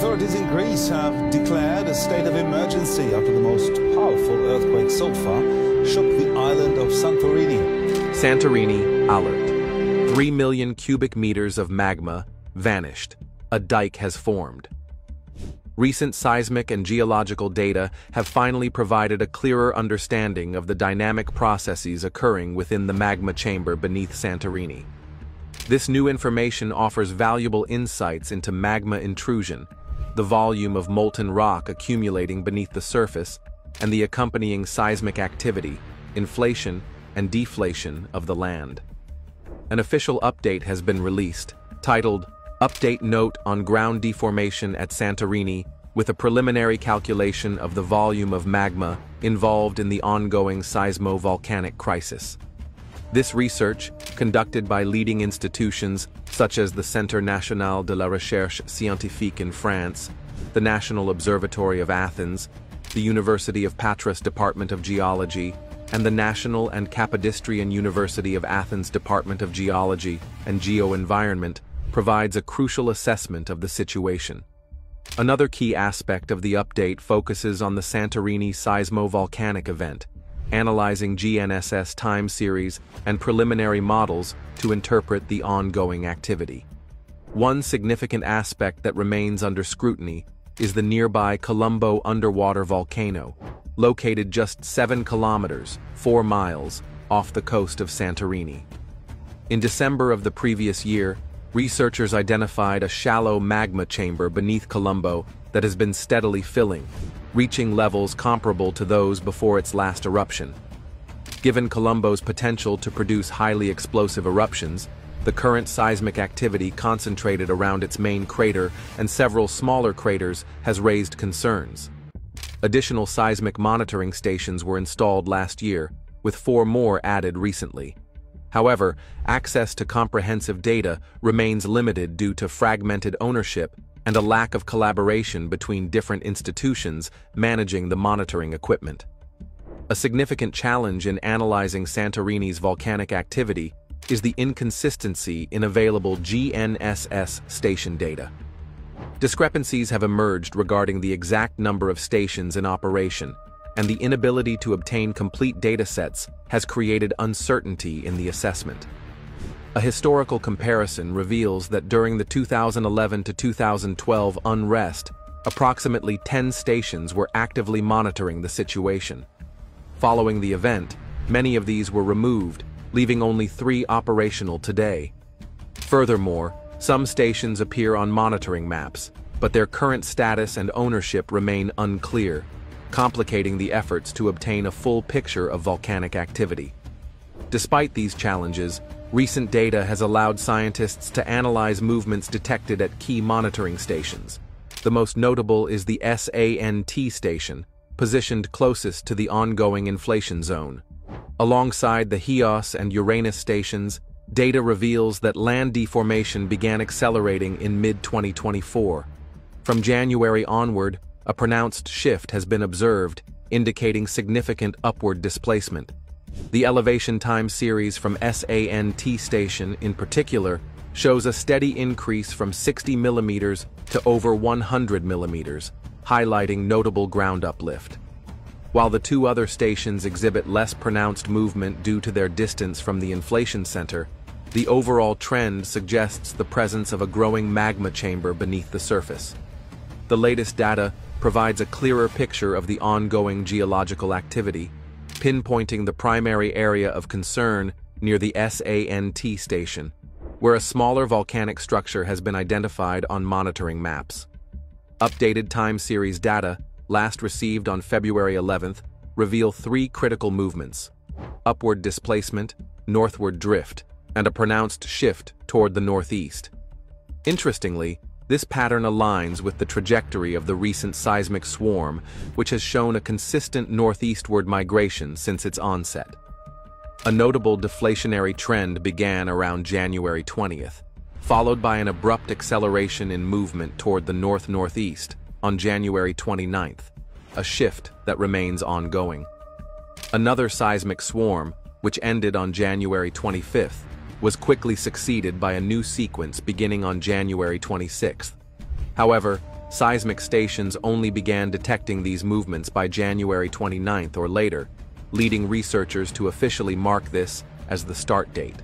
Authorities in Greece have declared a state of emergency after the most powerful earthquake so far shook the island of Santorini. Santorini alert. 3 million cubic meters of magma vanished. A dike has formed. Recent seismic and geological data have finally provided a clearer understanding of the dynamic processes occurring within the magma chamber beneath Santorini. This new information offers valuable insights into magma intrusion, the volume of molten rock accumulating beneath the surface, and the accompanying seismic activity, inflation, and deflation of the land. An official update has been released, titled Update Note on Ground Deformation at Santorini, with a preliminary calculation of the volume of magma involved in the ongoing seismo-volcanic crisis. This research, conducted by leading institutions such as the Centre National de la Recherche Scientifique in France, the National Observatory of Athens, the University of Patras Department of Geology, and the National and Kapodistrian University of Athens Department of Geology and Geoenvironment, provides a crucial assessment of the situation. Another key aspect of the update focuses on the Santorini seismo-volcanic event, analyzing GNSS time series and preliminary models to interpret the ongoing activity. One significant aspect that remains under scrutiny is the nearby Kolombó underwater volcano, located just 7 kilometers, 4 miles, off the coast of Santorini. In December of the previous year, researchers identified a shallow magma chamber beneath Kolombó that has been steadily filling, reaching levels comparable to those before its last eruption. Given Kolombó's potential to produce highly explosive eruptions, the current seismic activity concentrated around its main crater and several smaller craters has raised concerns. Additional seismic monitoring stations were installed last year, with 4 more added recently. However, access to comprehensive data remains limited due to fragmented ownership and a lack of collaboration between different institutions managing the monitoring equipment. A significant challenge in analyzing Santorini's volcanic activity is the inconsistency in available GNSS station data. Discrepancies have emerged regarding the exact number of stations in operation, and the inability to obtain complete datasets has created uncertainty in the assessment. A historical comparison reveals that during the 2011 to 2012 unrest, approximately 10 stations were actively monitoring the situation. Following the event, many of these were removed, leaving only 3 operational today. Furthermore, some stations appear on monitoring maps, but their current status and ownership remain unclear, complicating the efforts to obtain a full picture of volcanic activity. Despite these challenges, recent data has allowed scientists to analyze movements detected at key monitoring stations. The most notable is the SANT station, positioned closest to the ongoing inflation zone. Alongside the Chios and Uranus stations, data reveals that land deformation began accelerating in mid-2024. From January onward, a pronounced shift has been observed, indicating significant upward displacement. The elevation time series from SANT station in particular shows a steady increase from 60 millimeters to over 100 millimeters, highlighting notable ground uplift. While the 2 other stations exhibit less pronounced movement due to their distance from the inflation center, the overall trend suggests the presence of a growing magma chamber beneath the surface. The latest data provides a clearer picture of the ongoing geological activity, pinpointing the primary area of concern near the SANT station, where a smaller volcanic structure has been identified on monitoring maps. Updated time series data, last received on February 11th, reveal 3 critical movements: upward displacement, northward drift, and a pronounced shift toward the northeast. Interestingly, this pattern aligns with the trajectory of the recent seismic swarm, which has shown a consistent northeastward migration since its onset. A notable deflationary trend began around January 20th, followed by an abrupt acceleration in movement toward the north-northeast on January 29th, a shift that remains ongoing. Another seismic swarm, which ended on January 25th, was quickly succeeded by a new sequence beginning on January 26th. However, seismic stations only began detecting these movements by January 29th or later, leading researchers to officially mark this as the start date.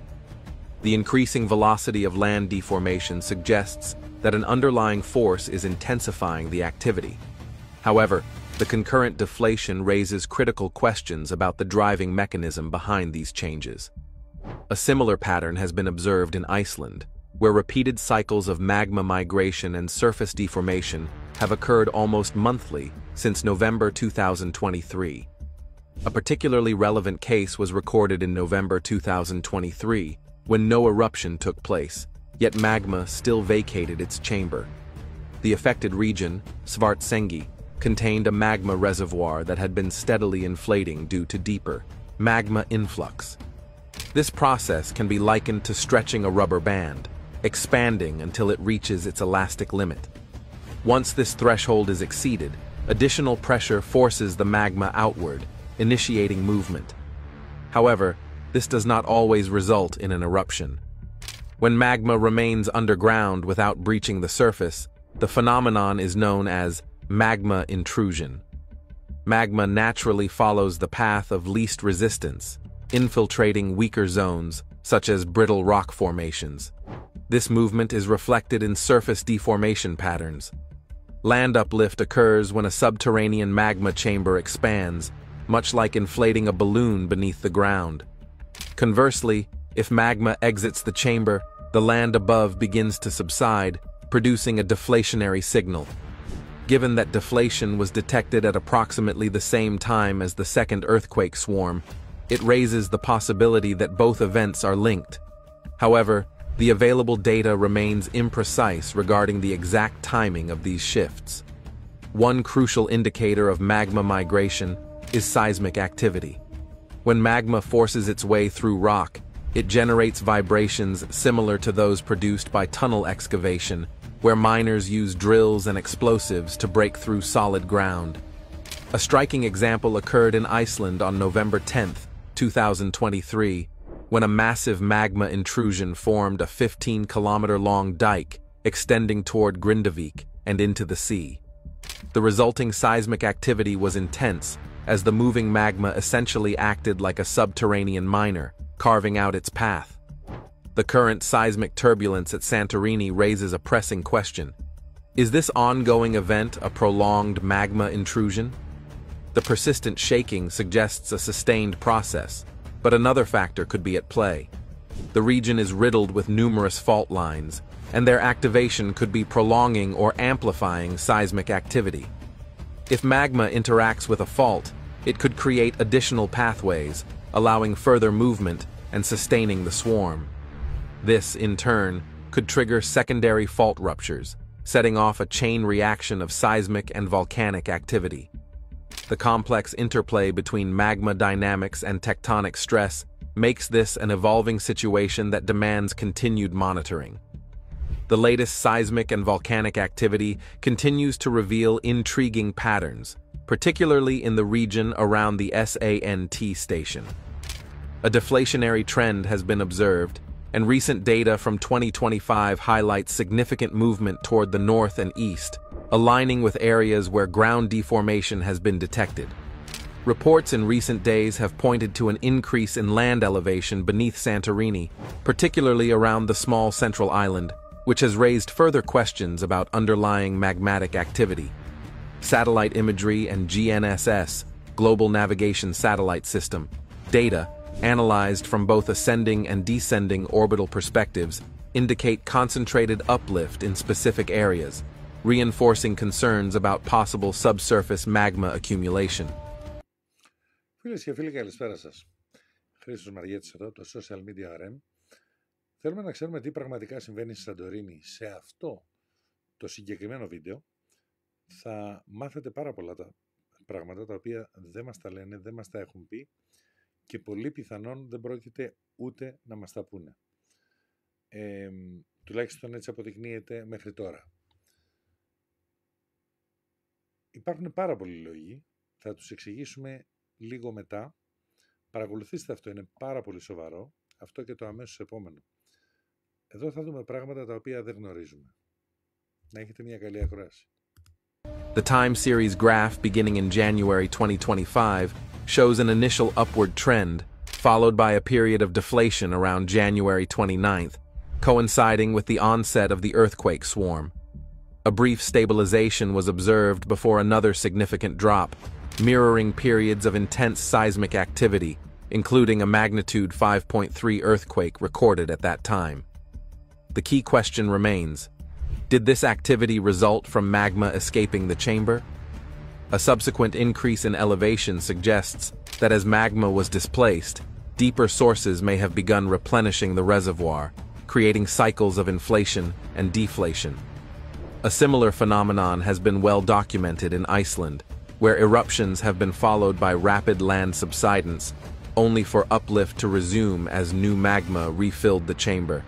The increasing velocity of land deformation suggests that an underlying force is intensifying the activity. However, the concurrent deflation raises critical questions about the driving mechanism behind these changes. A similar pattern has been observed in Iceland, where repeated cycles of magma migration and surface deformation have occurred almost monthly since November 2023. A particularly relevant case was recorded in November 2023, when no eruption took place, yet magma still vacated its chamber. The affected region, Svartsengi, contained a magma reservoir that had been steadily inflating due to deeper magma influx. This process can be likened to stretching a rubber band, expanding until it reaches its elastic limit. Once this threshold is exceeded, additional pressure forces the magma outward, initiating movement. However, this does not always result in an eruption. When magma remains underground without breaching the surface, the phenomenon is known as magma intrusion. Magma naturally follows the path of least resistance, infiltrating weaker zones, such as brittle rock formations. This movement is reflected in surface deformation patterns. Land uplift occurs when a subterranean magma chamber expands, much like inflating a balloon beneath the ground. Conversely, if magma exits the chamber, the land above begins to subside, producing a deflationary signal. Given that deflation was detected at approximately the same time as the second earthquake swarm, it raises the possibility that both events are linked. However, the available data remains imprecise regarding the exact timing of these shifts. One crucial indicator of magma migration is seismic activity. When magma forces its way through rock, it generates vibrations similar to those produced by tunnel excavation, where miners use drills and explosives to break through solid ground. A striking example occurred in Iceland on November 10, 2023, when a massive magma intrusion formed a 15-kilometer-long dike extending toward Grindavik and into the sea. The resulting seismic activity was intense, as the moving magma essentially acted like a subterranean miner, carving out its path. The current seismic turbulence at Sandorίνη raises a pressing question. Is this ongoing event a prolonged magma intrusion? The persistent shaking suggests a sustained process, but another factor could be at play. The region is riddled with numerous fault lines, and their activation could be prolonging or amplifying seismic activity. If magma interacts with a fault, it could create additional pathways, allowing further movement and sustaining the swarm. This, in turn, could trigger secondary fault ruptures, setting off a chain reaction of seismic and volcanic activity. The complex interplay between magma dynamics and tectonic stress makes this an evolving situation that demands continued monitoring. The latest seismic and volcanic activity continues to reveal intriguing patterns, particularly in the region around the Sant station. A deflationary trend has been observed, and recent data from 2025 highlights significant movement toward the north and east, aligning with areas where ground deformation has been detected. Reports in recent days have pointed to an increase in land elevation beneath Sandorínη, particularly around the small central island, which has raised further questions about underlying magmatic activity. Satellite imagery and GNSS, Global Navigation Satellite System, data, analyzed from both ascending and descending orbital perspectives, indicate concentrated uplift in specific areas, reinforcing concerns about possible subsurface magma accumulation. Φίλες και φίλοι, καλησπέρα σας. Χρήστος Μαριέτης εδώ, το Social Media RM. Θέλουμε να ξέρουμε τι πραγματικά συμβαίνει στη Σαντορίνη. Σε αυτό το συγκεκριμένο βίντεο θα μάθετε πάρα πολλά τα πράγματα τα οποία δεν μας τα λένε, δεν μας τα έχουν πει και πολύ πιθανόν δεν πρόκειται ούτε να μας τα πούνε. Τουλάχιστον έτσι αποδεικνύεται μέχρι τώρα. Υπάρχουν πάρα πολλοί λόγοι, θα τους εξηγήσουμε λίγο μετά. Παρακολουθήστε αυτό, είναι πάρα πολύ σοβαρό, αυτό και το αμέσως επόμενο. Εδώ θα δούμε πράγματα τα οποία δεν γνωρίζουμε. Να έχετε μια καλή ακρόαση. The time series graph beginning in January 2025 shows an initial upward trend, followed by a period of deflation around January 29th, coinciding with the onset of the earthquake swarm. A brief stabilization was observed before another significant drop, mirroring periods of intense seismic activity, including a magnitude 5.3 earthquake recorded at that time. The key question remains: did this activity result from magma escaping the chamber? A subsequent increase in elevation suggests that as magma was displaced, deeper sources may have begun replenishing the reservoir, creating cycles of inflation and deflation. A similar phenomenon has been well documented in Iceland, where eruptions have been followed by rapid land subsidence, only for uplift to resume as new magma refilled the chamber.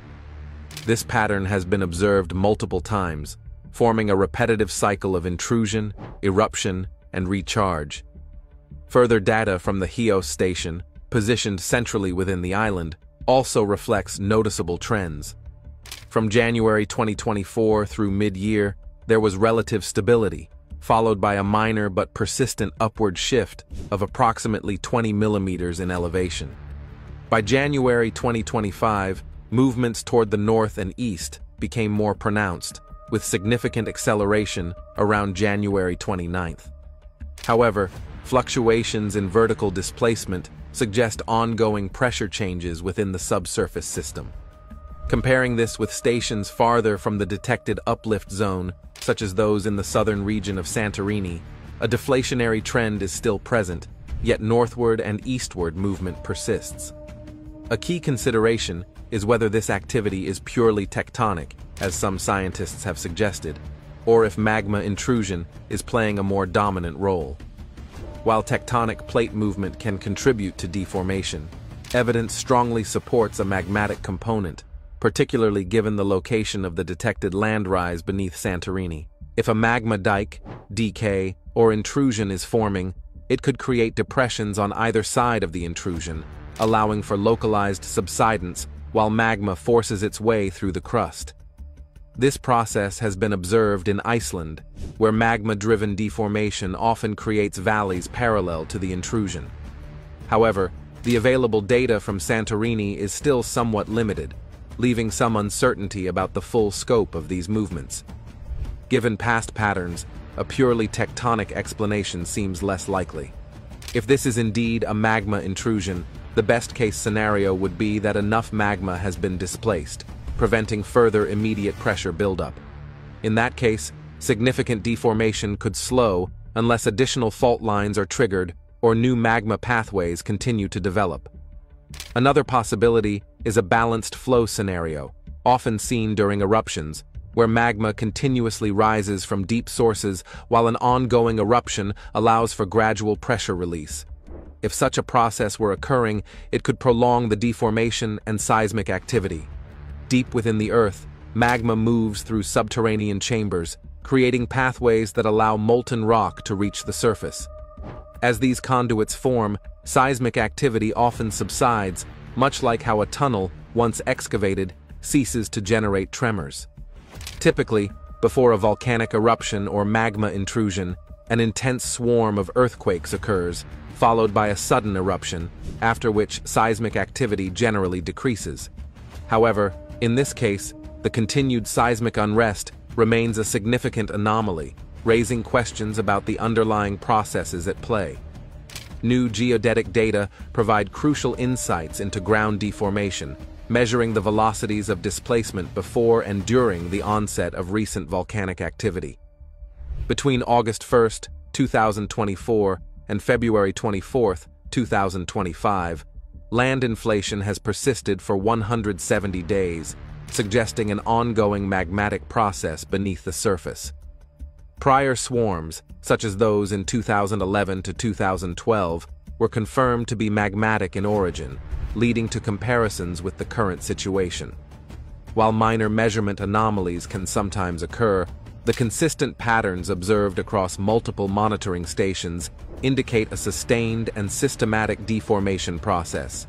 This pattern has been observed multiple times, forming a repetitive cycle of intrusion, eruption, and recharge. Further data from the Chios station, positioned centrally within the island, also reflects noticeable trends. From January 2024 through mid-year, there was relative stability, followed by a minor but persistent upward shift of approximately 20 millimeters in elevation. By January 2025, movements toward the north and east became more pronounced, with significant acceleration around January 29th. However, fluctuations in vertical displacement suggest ongoing pressure changes within the subsurface system. Comparing this with stations farther from the detected uplift zone, such as those in the southern region of Santorini, a deflationary trend is still present, yet northward and eastward movement persists. A key consideration is whether this activity is purely tectonic, as some scientists have suggested, or if magma intrusion is playing a more dominant role. While tectonic plate movement can contribute to deformation, evidence strongly supports a magmatic component, particularly given the location of the detected land rise beneath Santorini. If a magma dike, decay, or intrusion is forming, it could create depressions on either side of the intrusion, allowing for localized subsidence while magma forces its way through the crust. This process has been observed in Iceland, where magma-driven deformation often creates valleys parallel to the intrusion. However, the available data from Santorini is still somewhat limited, leaving some uncertainty about the full scope of these movements. Given past patterns, a purely tectonic explanation seems less likely. If this is indeed a magma intrusion, the best-case scenario would be that enough magma has been displaced, preventing further immediate pressure buildup. In that case, significant deformation could slow unless additional fault lines are triggered or new magma pathways continue to develop. Another possibility is a balanced flow scenario, often seen during eruptions, where magma continuously rises from deep sources while an ongoing eruption allows for gradual pressure release. If such a process were occurring, it could prolong the deformation and seismic activity. Deep within the Earth, magma moves through subterranean chambers, creating pathways that allow molten rock to reach the surface. As these conduits form, seismic activity often subsides, much like how a tunnel, once excavated, ceases to generate tremors. Typically, before a volcanic eruption or magma intrusion, an intense swarm of earthquakes occurs, followed by a sudden eruption, after which seismic activity generally decreases. However, in this case, the continued seismic unrest remains a significant anomaly, raising questions about the underlying processes at play. New geodetic data provide crucial insights into ground deformation, measuring the velocities of displacement before and during the onset of recent volcanic activity. Between August 1, 2024 and February 24, 2025, land inflation has persisted for 170 days, suggesting an ongoing magmatic process beneath the surface. Prior swarms, such as those in 2011 to 2012, were confirmed to be magmatic in origin, leading to comparisons with the current situation. While minor measurement anomalies can sometimes occur, the consistent patterns observed across multiple monitoring stations indicate a sustained and systematic deformation process.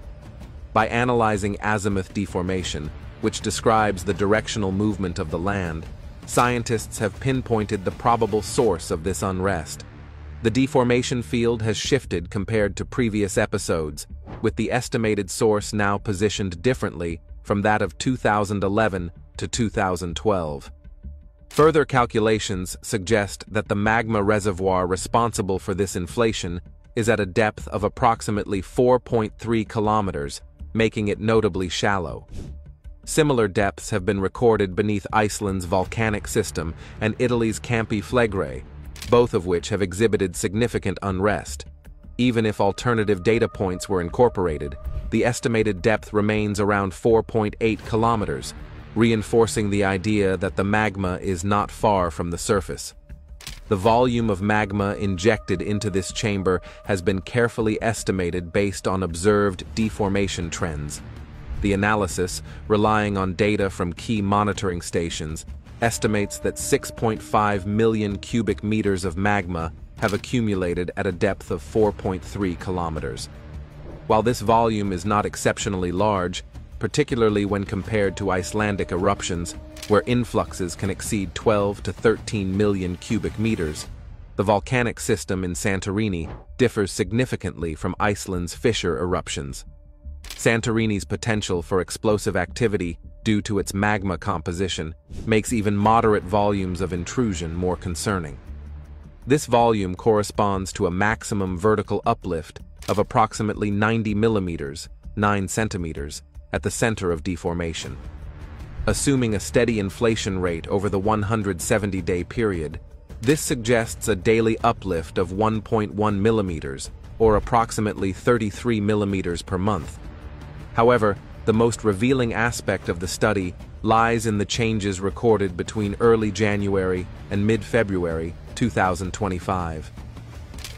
By analyzing azimuth deformation, which describes the directional movement of the land, scientists have pinpointed the probable source of this unrest. The deformation field has shifted compared to previous episodes, with the estimated source now positioned differently from that of 2011 to 2012. Further calculations suggest that the magma reservoir responsible for this inflation is at a depth of approximately 4.3 kilometers, making it notably shallow. Similar depths have been recorded beneath Iceland's volcanic system and Italy's Campi Flegrei, both of which have exhibited significant unrest. Even if alternative data points were incorporated, the estimated depth remains around 4.8 kilometers, reinforcing the idea that the magma is not far from the surface. The volume of magma injected into this chamber has been carefully estimated based on observed deformation trends. The analysis, relying on data from key monitoring stations, estimates that 6.5 million cubic meters of magma have accumulated at a depth of 4.3 kilometers. While this volume is not exceptionally large, particularly when compared to Icelandic eruptions, where influxes can exceed 12 to 13 million cubic meters, the volcanic system in Sandorínì differs significantly from Iceland's fissure eruptions. Santorini's potential for explosive activity due to its magma composition makes even moderate volumes of intrusion more concerning. This volume corresponds to a maximum vertical uplift of approximately 90 millimeters, 9 centimeters, at the center of deformation. Assuming a steady inflation rate over the 170-day period, this suggests a daily uplift of 1.1 millimeters, or approximately 33 millimeters per month. However, the most revealing aspect of the study lies in the changes recorded between early January and mid-February 2025.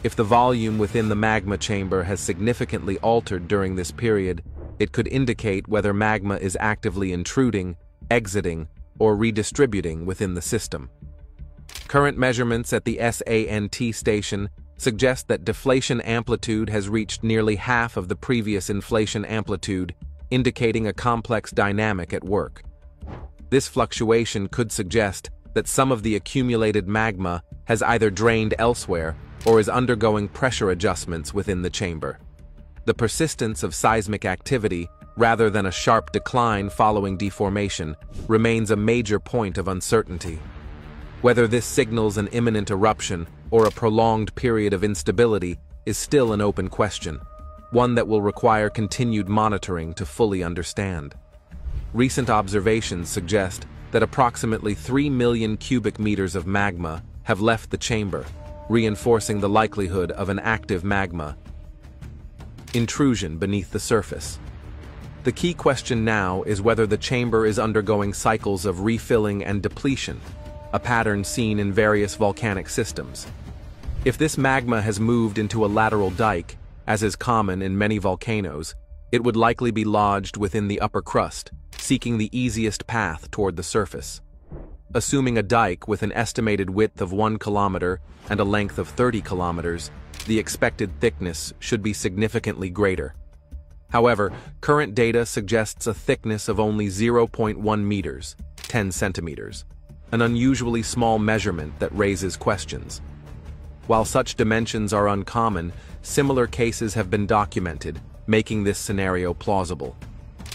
If the volume within the magma chamber has significantly altered during this period, it could indicate whether magma is actively intruding, exiting, or redistributing within the system. Current measurements at the SANT station suggest that deflation amplitude has reached nearly half of the previous inflation amplitude, indicating a complex dynamic at work. This fluctuation could suggest that some of the accumulated magma has either drained elsewhere or is undergoing pressure adjustments within the chamber. The persistence of seismic activity, rather than a sharp decline following deformation, remains a major point of uncertainty. Whether this signals an imminent eruption or a prolonged period of instability is still an open question, one that will require continued monitoring to fully understand. Recent observations suggest that approximately 3 million cubic meters of magma have left the chamber, reinforcing the likelihood of an active magma intrusion beneath the surface. The key question now is whether the chamber is undergoing cycles of refilling and depletion, a pattern seen in various volcanic systems. If this magma has moved into a lateral dike, as is common in many volcanoes, it would likely be lodged within the upper crust, seeking the easiest path toward the surface. Assuming a dike with an estimated width of 1 kilometer and a length of 30 kilometers, the expected thickness should be significantly greater. However, current data suggests a thickness of only 0.1 meters, 10 centimeters, an unusually small measurement that raises questions. While such dimensions are uncommon, similar cases have been documented, making this scenario plausible.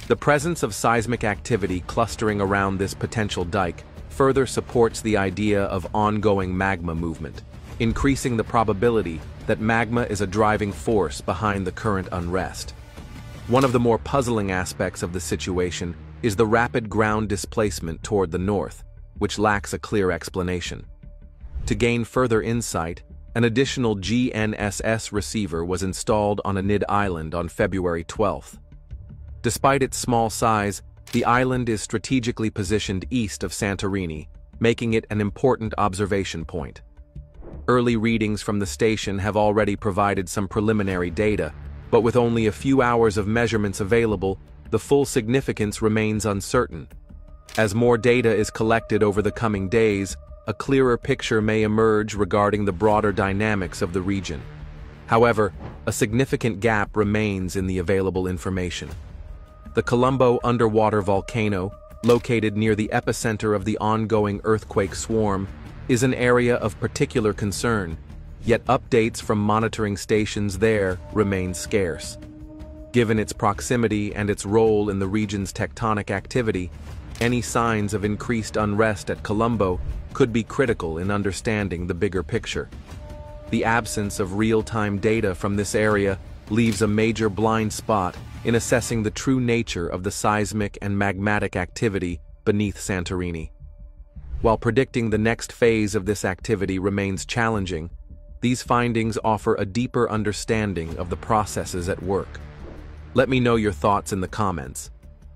The presence of seismic activity clustering around this potential dike further supports the idea of ongoing magma movement, increasing the probability that magma is a driving force behind the current unrest. One of the more puzzling aspects of the situation is the rapid ground displacement toward the north, which lacks a clear explanation. To gain further insight, an additional GNSS receiver was installed on Anid Island on February 12th. Despite its small size, the island is strategically positioned east of Santorini, making it an important observation point. Early readings from the station have already provided some preliminary data, but with only a few hours of measurements available, the full significance remains uncertain. As more data is collected over the coming days, a clearer picture may emerge regarding the broader dynamics of the region. However, a significant gap remains in the available information. The Kolombó underwater volcano, located near the epicenter of the ongoing earthquake swarm, is an area of particular concern, yet updates from monitoring stations there remain scarce. Given its proximity and its role in the region's tectonic activity, any signs of increased unrest at Kolombö could be critical in understanding the bigger picture. The absence of real-time data from this area leaves a major blind spot in assessing the true nature of the seismic and magmatic activity beneath Santorini. While predicting the next phase of this activity remains challenging, these findings offer a deeper understanding of the processes at work. Let me know your thoughts in the comments.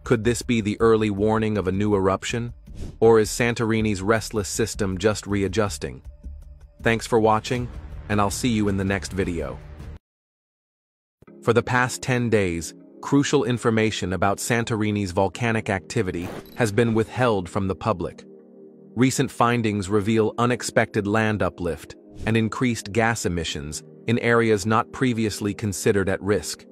Could this be the early warning of a new eruption? Or is Santorini's restless system just readjusting? Thanks for watching, and I'll see you in the next video. For the past 10 days, crucial information about Santorini's volcanic activity has been withheld from the public. Recent findings reveal unexpected land uplift and increased gas emissions in areas not previously considered at risk.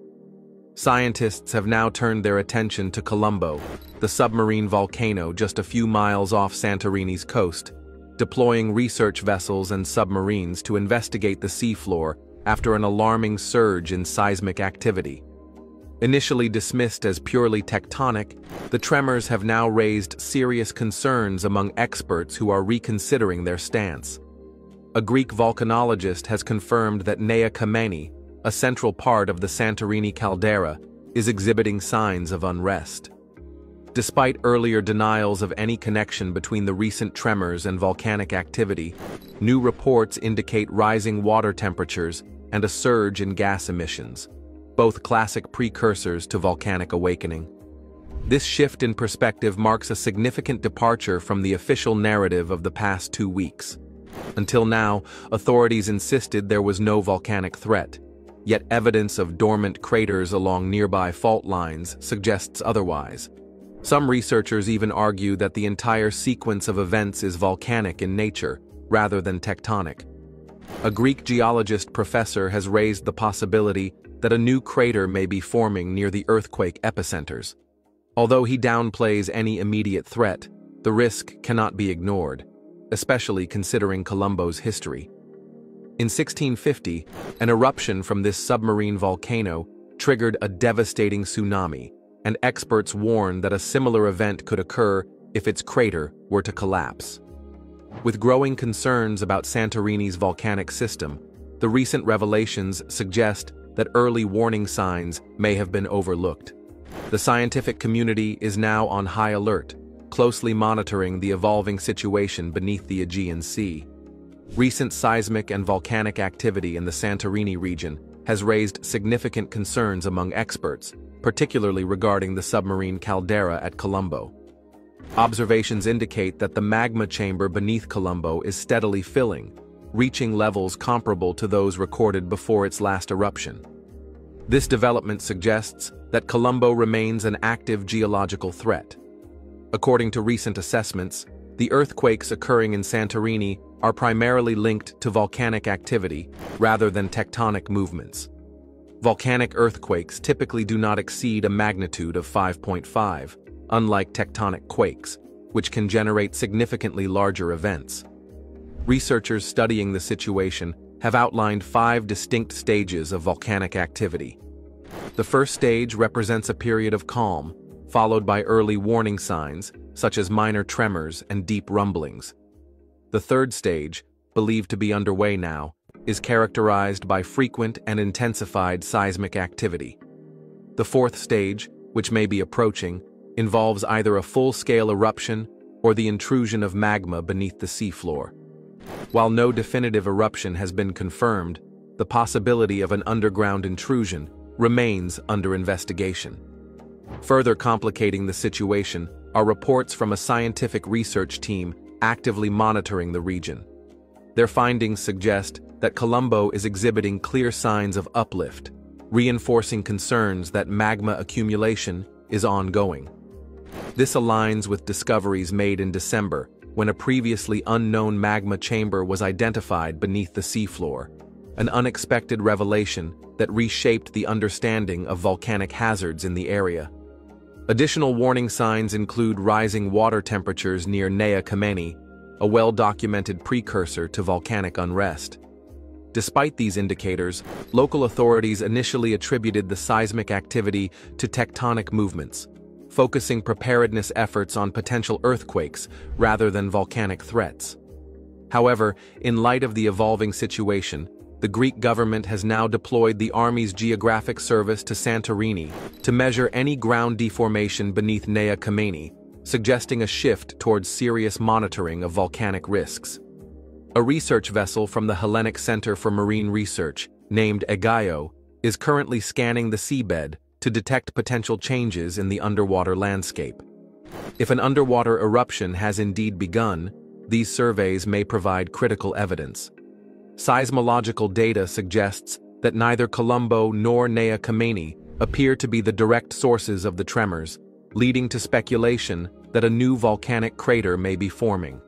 Scientists have now turned their attention to Kolombö, the submarine volcano just a few miles off Santorini's coast, deploying research vessels and submarines to investigate the seafloor after an alarming surge in seismic activity. Initially dismissed as purely tectonic, the tremors have now raised serious concerns among experts who are reconsidering their stance. A Greek volcanologist has confirmed that Klimakούμενη, a central part of the Santorini caldera, is exhibiting signs of unrest. Despite earlier denials of any connection between the recent tremors and volcanic activity, new reports indicate rising water temperatures and a surge in gas emissions, both classic precursors to volcanic awakening. This shift in perspective marks a significant departure from the official narrative of the past 2 weeks. Until now, authorities insisted there was no volcanic threat, yet evidence of dormant craters along nearby fault lines suggests otherwise. Some researchers even argue that the entire sequence of events is volcanic in nature, rather than tectonic. A Greek geologist professor has raised the possibility that a new crater may be forming near the earthquake epicenters. Although he downplays any immediate threat, the risk cannot be ignored, especially considering Kolombö's history. In 1650, an eruption from this submarine volcano triggered a devastating tsunami, and experts warn that a similar event could occur if its crater were to collapse. With growing concerns about Santorini's volcanic system, the recent revelations suggest that early warning signs may have been overlooked. The scientific community is now on high alert, closely monitoring the evolving situation beneath the Aegean Sea. Recent seismic and volcanic activity in the Santorini region has raised significant concerns among experts, particularly regarding the submarine caldera at Kolombö. Observations indicate that the magma chamber beneath Kolombö is steadily filling, reaching levels comparable to those recorded before its last eruption. This development suggests that Kolombö remains an active geological threat. According to recent assessments, the earthquakes occurring in Santorini are primarily linked to volcanic activity rather than tectonic movements. Volcanic earthquakes typically do not exceed a magnitude of 5.5, unlike tectonic quakes, which can generate significantly larger events. Researchers studying the situation have outlined 5 distinct stages of volcanic activity. The first stage represents a period of calm, followed by early warning signs, such as minor tremors and deep rumblings. The third stage, believed to be underway now, is characterized by frequent and intensified seismic activity. The fourth stage, which may be approaching, involves either a full-scale eruption or the intrusion of magma beneath the seafloor. While no definitive eruption has been confirmed, the possibility of an underground intrusion remains under investigation. Further complicating the situation are reports from a scientific research team actively monitoring the region. Their findings suggest that Kolombö is exhibiting clear signs of uplift, reinforcing concerns that magma accumulation is ongoing. This aligns with discoveries made in December, when a previously unknown magma chamber was identified beneath the seafloor, an unexpected revelation that reshaped the understanding of volcanic hazards in the area. Additional warning signs include rising water temperatures near Klimakούμενη, a well-documented precursor to volcanic unrest. Despite these indicators, local authorities initially attributed the seismic activity to tectonic movements, focusing preparedness efforts on potential earthquakes rather than volcanic threats. However, in light of the evolving situation, the Greek government has now deployed the Army's Geographic Service to Santorini to measure any ground deformation beneath Klimakούμενη, suggesting a shift towards serious monitoring of volcanic risks. A research vessel from the Hellenic Center for Marine Research, named Aegaio, is currently scanning the seabed to detect potential changes in the underwater landscape. If an underwater eruption has indeed begun, these surveys may provide critical evidence. Seismological data suggests that neither Kολόμπο nor Klimakούμενη appear to be the direct sources of the tremors, leading to speculation that a new volcanic crater may be forming.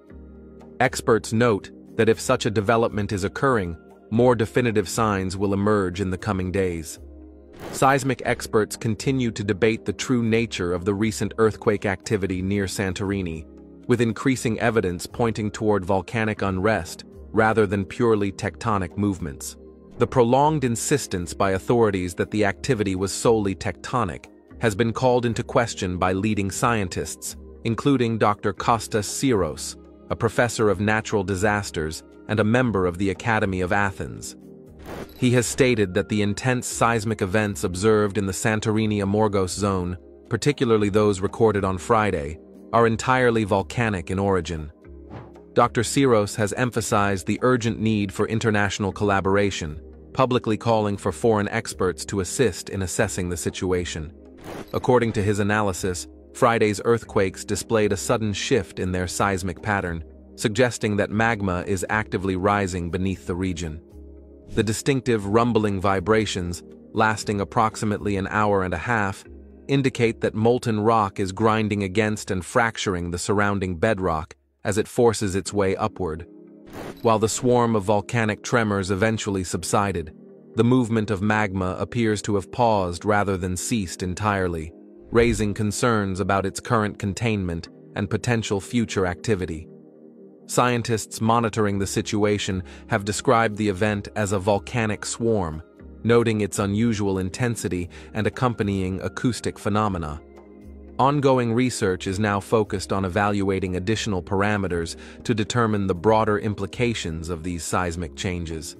Experts note that if such a development is occurring, more definitive signs will emerge in the coming days. Seismic experts continue to debate the true nature of the recent earthquake activity near Santorini, with increasing evidence pointing toward volcanic unrest rather than purely tectonic movements. The prolonged insistence by authorities that the activity was solely tectonic has been called into question by leading scientists, including Dr. Kostas Syros, a professor of natural disasters and a member of the Academy of Athens. He has stated that the intense seismic events observed in the Santorini-Amorgos zone, particularly those recorded on Friday, are entirely volcanic in origin. Dr. Syros has emphasized the urgent need for international collaboration, publicly calling for foreign experts to assist in assessing the situation. According to his analysis, Friday's earthquakes displayed a sudden shift in their seismic pattern, suggesting that magma is actively rising beneath the region. The distinctive rumbling vibrations, lasting approximately an hour and a half, indicate that molten rock is grinding against and fracturing the surrounding bedrock as it forces its way upward. While the swarm of volcanic tremors eventually subsided, the movement of magma appears to have paused rather than ceased entirely, raising concerns about its current containment and potential future activity. Scientists monitoring the situation have described the event as a volcanic swarm, noting its unusual intensity and accompanying acoustic phenomena. Ongoing research is now focused on evaluating additional parameters to determine the broader implications of these seismic changes.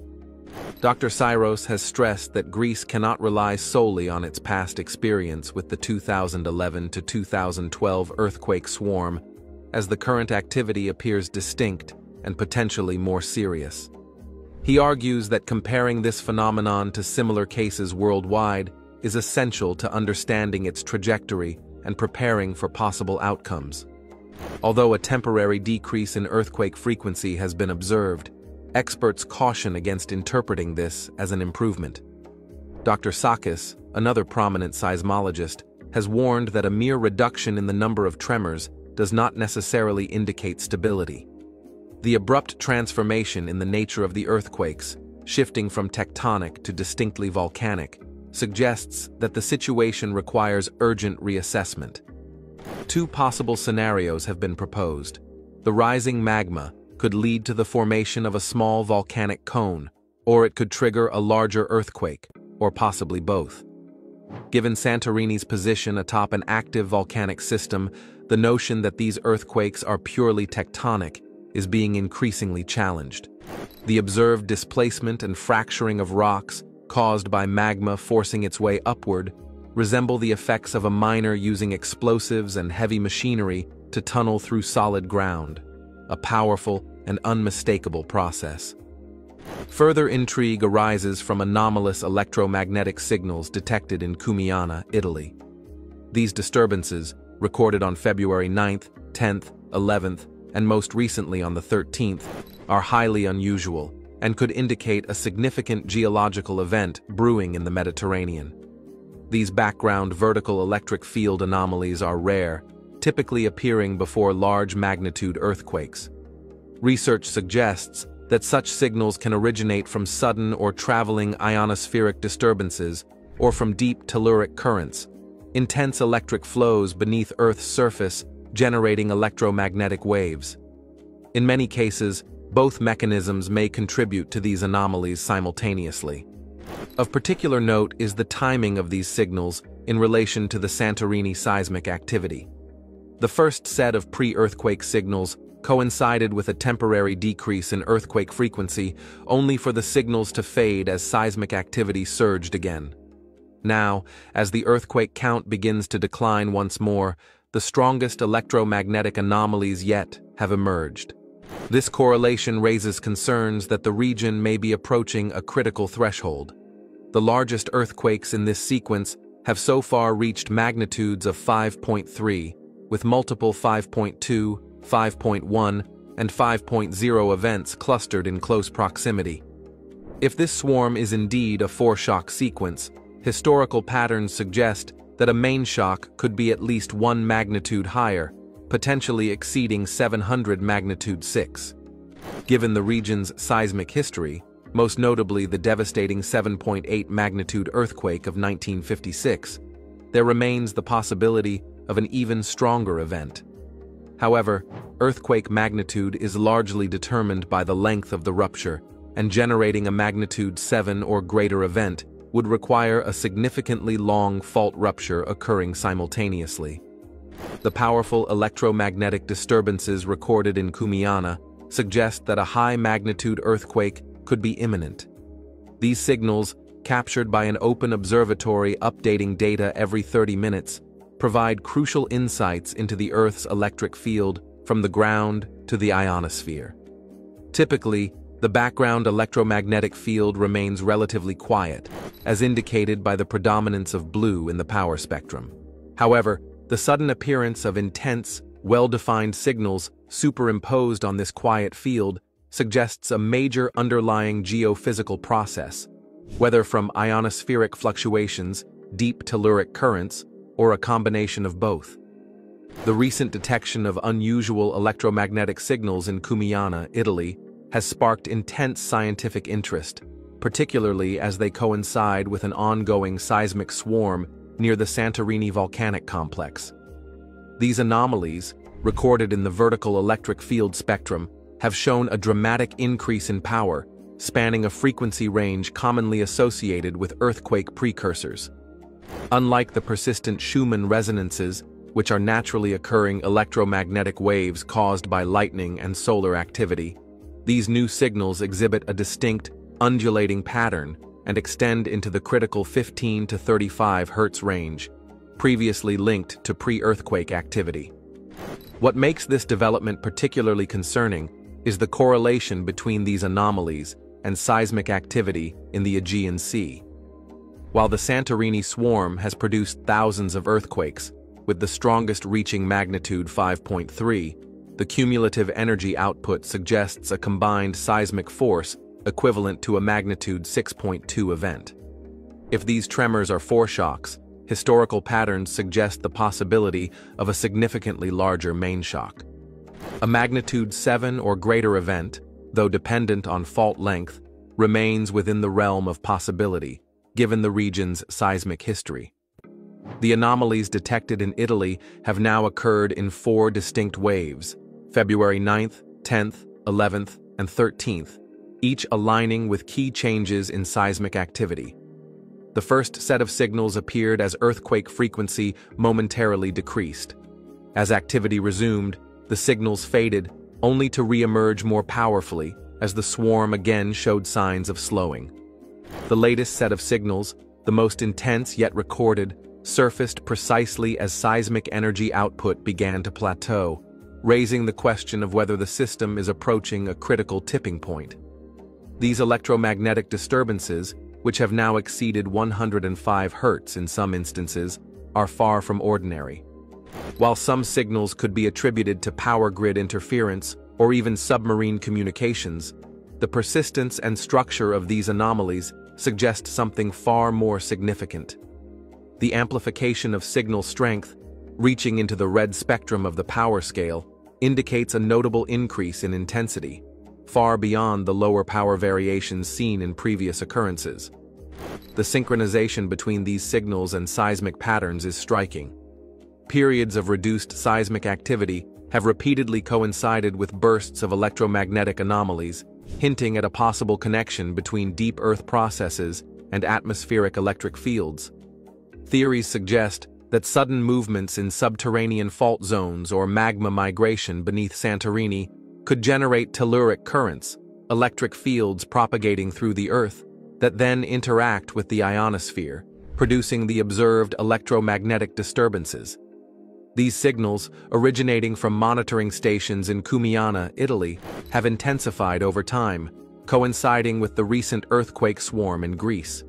Dr. Syros has stressed that Greece cannot rely solely on its past experience with the 2011 to 2012 earthquake swarm, as the current activity appears distinct and potentially more serious. He argues that comparing this phenomenon to similar cases worldwide is essential to understanding its trajectory and preparing for possible outcomes. Although a temporary decrease in earthquake frequency has been observed, experts caution against interpreting this as an improvement. Dr. Sakis, another prominent seismologist, has warned that a mere reduction in the number of tremors does not necessarily indicate stability. The abrupt transformation in the nature of the earthquakes, shifting from tectonic to distinctly volcanic, suggests that the situation requires urgent reassessment. Two possible scenarios have been proposed. The rising magma could lead to the formation of a small volcanic cone, or it could trigger a larger earthquake, or possibly both. Given Santorini's position atop an active volcanic system, the notion that these earthquakes are purely tectonic is being increasingly challenged. The observed displacement and fracturing of rocks, caused by magma forcing its way upward, resemble the effects of a miner using explosives and heavy machinery to tunnel through solid ground, a powerful and unmistakable process. Further intrigue arises from anomalous electromagnetic signals detected in Cumiana, Italy. These disturbances, recorded on February 9th, 10th, 11th, and most recently on the 13th, are highly unusual and could indicate a significant geological event brewing in the Mediterranean. These background vertical electric field anomalies are rare, typically appearing before large magnitude earthquakes. Research suggests that such signals can originate from sudden or traveling ionospheric disturbances or from deep telluric currents, intense electric flows beneath Earth's surface, generating electromagnetic waves. In many cases, both mechanisms may contribute to these anomalies simultaneously. Of particular note is the timing of these signals in relation to the Santorίνη seismic activity. The first set of pre-earthquake signals coincided with a temporary decrease in earthquake frequency, only for the signals to fade as seismic activity surged again. Now, as the earthquake count begins to decline once more, the strongest electromagnetic anomalies yet have emerged. This correlation raises concerns that the region may be approaching a critical threshold. The largest earthquakes in this sequence have so far reached magnitudes of 5.3, with multiple 5.2, 5.1, and 5.0 events clustered in close proximity. If this swarm is indeed a foreshock sequence, historical patterns suggest that a main shock could be at least 1 magnitude higher, potentially exceeding 700 magnitude 6. Given the region's seismic history, most notably the devastating 7.8 magnitude earthquake of 1956, there remains the possibility of an even stronger event. However, earthquake magnitude is largely determined by the length of the rupture, and generating a magnitude 7 or greater event would require a significantly long fault rupture occurring simultaneously. The powerful electromagnetic disturbances recorded in Cumiana suggest that a high-magnitude earthquake could be imminent. These signals, captured by an open observatory updating data every 30 minutes, provide crucial insights into the Earth's electric field from the ground to the ionosphere. Typically, the background electromagnetic field remains relatively quiet, as indicated by the predominance of blue in the power spectrum. However, the sudden appearance of intense, well-defined signals superimposed on this quiet field suggests a major underlying geophysical process, whether from ionospheric fluctuations, deep telluric currents, or a combination of both. The recent detection of unusual electromagnetic signals in Cumiana, Italy, has sparked intense scientific interest, particularly as they coincide with an ongoing seismic swarm near the Santorίνη volcanic complex. These anomalies, recorded in the vertical electric field spectrum, have shown a dramatic increase in power, spanning a frequency range commonly associated with earthquake precursors. Unlike the persistent Schumann resonances, which are naturally occurring electromagnetic waves caused by lightning and solar activity, these new signals exhibit a distinct, undulating pattern and extend into the critical 15 to 35 Hz range, previously linked to pre-earthquake activity. What makes this development particularly concerning is the correlation between these anomalies and seismic activity in the Aegean Sea. While the Santorίνη swarm has produced thousands of earthquakes, with the strongest reaching magnitude 5.3, the cumulative energy output suggests a combined seismic force equivalent to a magnitude 6.2 event. If these tremors are foreshocks, historical patterns suggest the possibility of a significantly larger main shock. A magnitude 7 or greater event, though dependent on fault length, remains within the realm of possibility, given the region's seismic history. The anomalies detected in Italy have now occurred in 4 distinct waves, February 9th, 10th, 11th, and 13th, each aligning with key changes in seismic activity. The first set of signals appeared as earthquake frequency momentarily decreased. As activity resumed, the signals faded, only to re-emerge more powerfully as the swarm again showed signs of slowing. The latest set of signals, the most intense yet recorded, surfaced precisely as seismic energy output began to plateau, raising the question of whether the system is approaching a critical tipping point. These electromagnetic disturbances, which have now exceeded 105 Hz in some instances, are far from ordinary. While some signals could be attributed to power grid interference or even submarine communications, the persistence and structure of these anomalies suggest something far more significant. The amplification of signal strength, reaching into the red spectrum of the power scale, indicates a notable increase in intensity, far beyond the lower power variations seen in previous occurrences. the synchronization between these signals and seismic patterns is striking. Periods of reduced seismic activity have repeatedly coincided with bursts of electromagnetic anomalies, hinting at a possible connection between deep Earth processes and atmospheric electric fields. Theories suggest that sudden movements in subterranean fault zones or magma migration beneath Santorini could generate telluric currents, electric fields propagating through the Earth, that then interact with the ionosphere, producing the observed electromagnetic disturbances. These signals, originating from monitoring stations in Cumiana, Italy, have intensified over time, coinciding with the recent earthquake swarm in Greece.